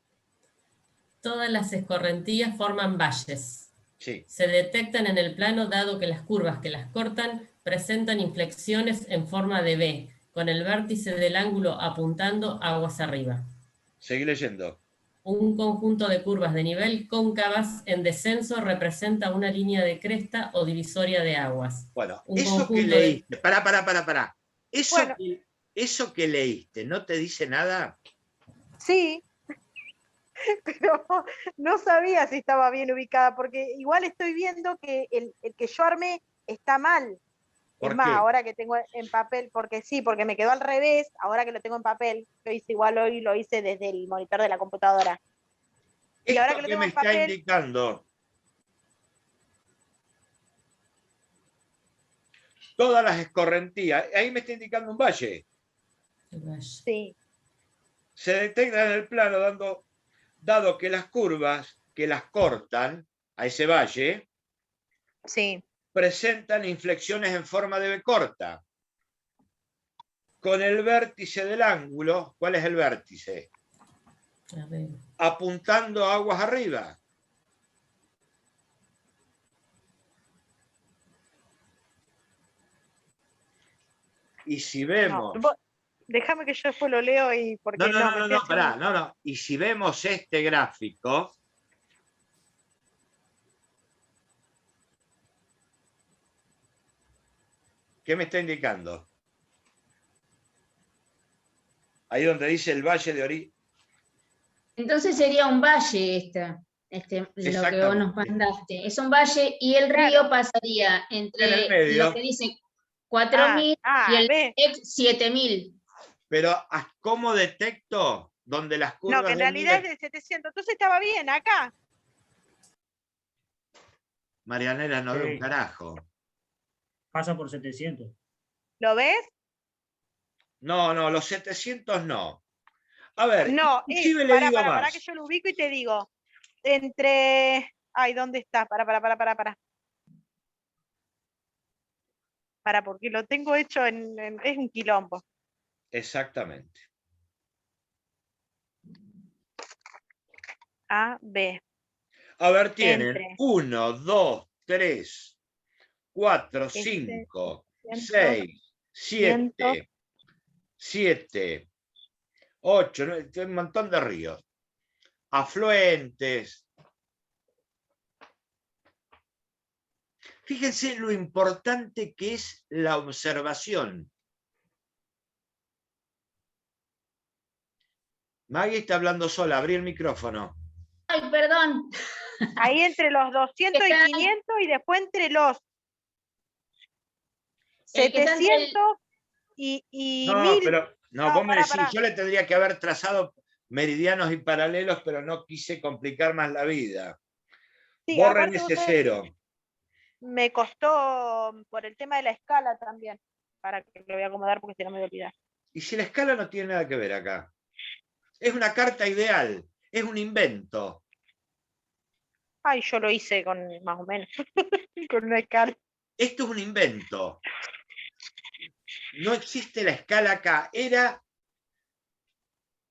Todas las escorrentías forman valles. Sí. Se detectan en el plano dado que las curvas que las cortan presentan inflexiones en forma de V, con el vértice del ángulo apuntando aguas arriba. Seguí leyendo. Un conjunto de curvas de nivel cóncavas en descenso representa una línea de cresta o divisoria de aguas. Bueno, Un eso que conjunto de- leíste, pará. Bueno. Eso que leíste, ¿no te dice nada? Sí, pero no sabía si estaba bien ubicada, porque igual estoy viendo que el que yo armé está mal. ¿Por Es más, qué? ahora que tengo en papel, porque sí, porque me quedó al revés, ahora que lo tengo en papel, yo hice igual hoy, lo hice desde el monitor de la computadora. Y ahora Esto que lo que tengo me en está papel, indicando todas las escorrentías, ahí me está indicando un valle. sí, Se detecta en el plano dado que las curvas que las cortan a ese valle sí, presentan inflexiones en forma de V corta. Con el vértice del ángulo, ¿cuál es el vértice? Arriba. Apuntando aguas arriba. Y si vemos... déjame que yo después lo leo y porque me estoy haciendo- pará, no. Y si vemos este gráfico, ¿qué me está indicando? Ahí donde dice el Valle de Orí. Entonces sería un valle lo que vos nos mandaste. Es un valle y el río pasaría En el entre medio. lo que dice 4.000 y el ex 7.000. Pero ¿cómo detecto donde las curvas No, que en de realidad es nivel? de 700, entonces estaba bien acá. Marianela no ve un Sí. carajo. Pasa por 700. ¿Lo ves? No, los 700 no. A ver, No, inclusive le digo para más. que yo lo ubico y te digo. Ay, ¿dónde está? Para, porque lo tengo hecho es un quilombo. Exactamente. A, B. A ver, tienen Entre. 1, 2, 3, 4, 5, 6, 7, 8, 9, un montón de ríos. Afluentes. Fíjense lo importante que es la observación. Maggie está hablando sola, abrí el micrófono. Ay, perdón. Ahí entre los 200 y 500 y después entre los 700 y 1000. Pero vos me decís, yo le tendría que haber trazado meridianos y paralelos, pero no quise complicar más la vida. Sí, Borren aparte ese cero. me costó por el tema de la escala también, para que lo voy a acomodar porque si no me voy a olvidar. Y si la escala no tiene nada que ver acá. Es una carta ideal, es un invento. Ay, yo lo hice con más o menos, con una escala. Esto es un invento. No existe la escala acá. Era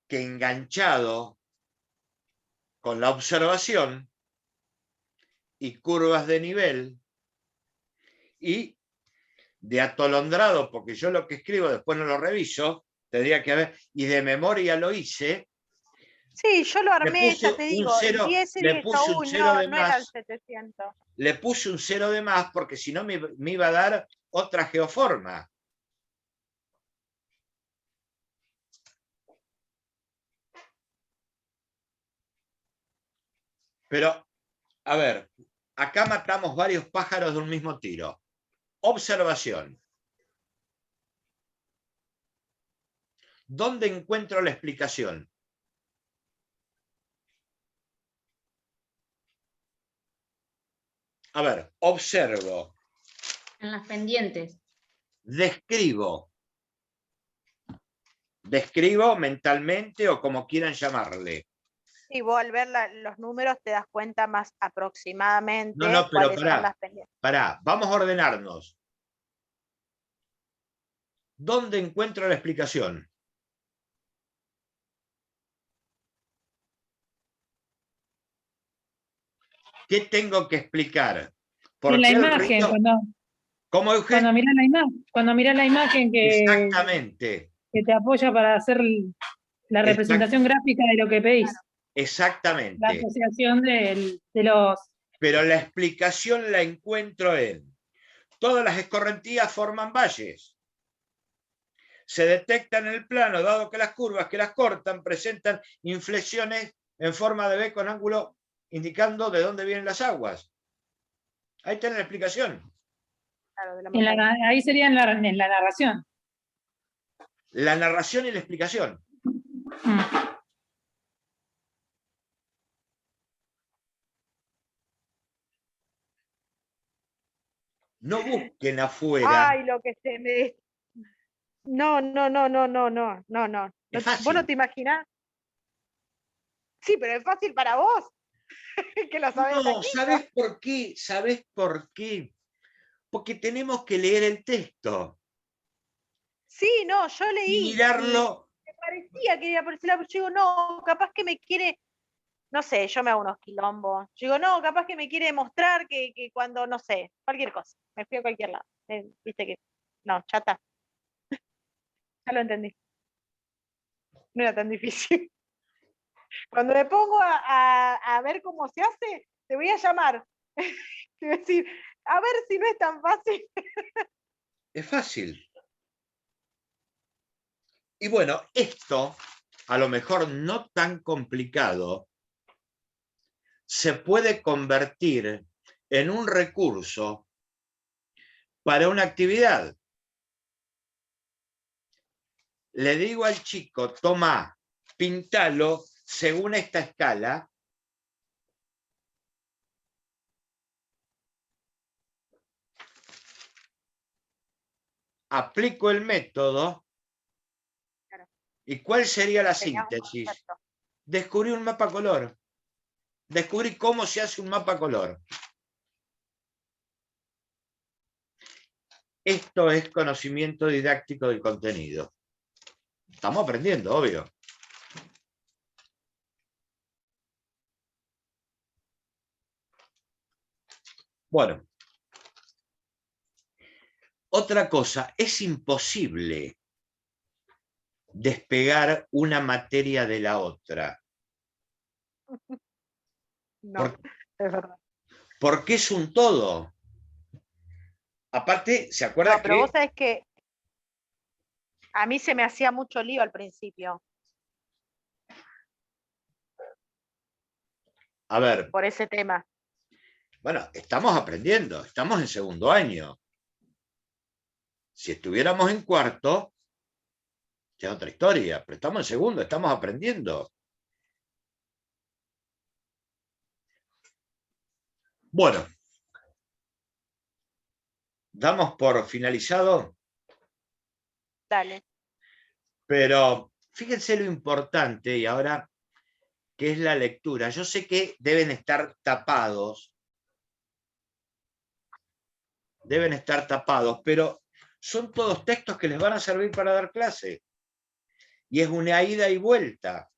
que enganchado con la observación y curvas de nivel y de atolondrado, porque yo lo que escribo después no lo reviso, tendría que haber, y de memoria lo hice. Sí, yo lo armé, ya te digo, vi ese y dije, uy, no era el 700. Le puse un 0 de más porque si no me iba a dar otra geoforma. Pero, a ver, acá matamos varios pájaros de un mismo tiro. Observación. ¿Dónde encuentro la explicación? A ver, observo. En las pendientes. Describo. Describo mentalmente o como quieran llamarle. Y vos al ver los números te das cuenta más aproximadamente No, pero cuáles son las pendientes. pará, vamos a ordenarnos. ¿Dónde encuentro la explicación? ¿Qué tengo que explicar? ¿Por En la qué el imagen, río? ¿Cómo, Eugenio? cuando mirás la imagen Exactamente. que te apoya para hacer la representación gráfica de lo que pedís. La Exactamente. asociación de los... Pero la explicación la encuentro en todas las escorrentías forman valles. Se detectan en el plano, dado que las curvas que las cortan presentan inflexiones en forma de V con ángulo indicando de dónde vienen las aguas. Ahí está la explicación. Claro, de la ahí sería en la narración. La narración y la explicación. No busquen afuera. Ay, lo que se me... No. Es fácil. ¿Vos no te imaginás? Sí, pero es fácil para vos. Que lo sabés. No, ¿sabés por qué? ¿Sabés por qué? Porque tenemos que leer el texto. Sí, no, yo leí. Y mirarlo. Y me parecía que iba por ese lado, pero yo digo, no, capaz que me quiere, no sé, yo me hago unos quilombos. Yo digo, no, capaz que me quiere mostrar que cuando, no sé, cualquier cosa. Me fui a cualquier lado. Viste que, no, chata. Ya lo entendí. No era tan difícil. Cuando me pongo a ver cómo se hace, te voy a llamar. Te voy a decir, a ver si no es tan fácil. Es fácil. Y bueno, esto, a lo mejor no tan complicado, se puede convertir en un recurso para una actividad. Le digo al chico, toma, pintalo según esta escala. Aplico el método. Claro. ¿Y cuál sería la síntesis? Descubrí un mapa color. Descubrí cómo se hace un mapa color. Esto es conocimiento didáctico del contenido. Estamos aprendiendo, obvio. Bueno. Otra cosa, es imposible despegar una materia de la otra. No, es verdad. Porque es un todo. Aparte, ¿se acuerda No, pero que... vos sabés que a mí se me hacía mucho lío al principio. A ver. Por ese tema. Bueno, estamos aprendiendo, estamos en segundo año. Si estuviéramos en cuarto, ya es otra historia, pero estamos en segundo, estamos aprendiendo. Bueno, damos por finalizado. Dale. Pero fíjense lo importante, y ahora, que es la lectura. Yo sé que deben estar tapados. Deben estar tapados, pero son todos textos que les van a servir para dar clase. Y es una ida y vuelta.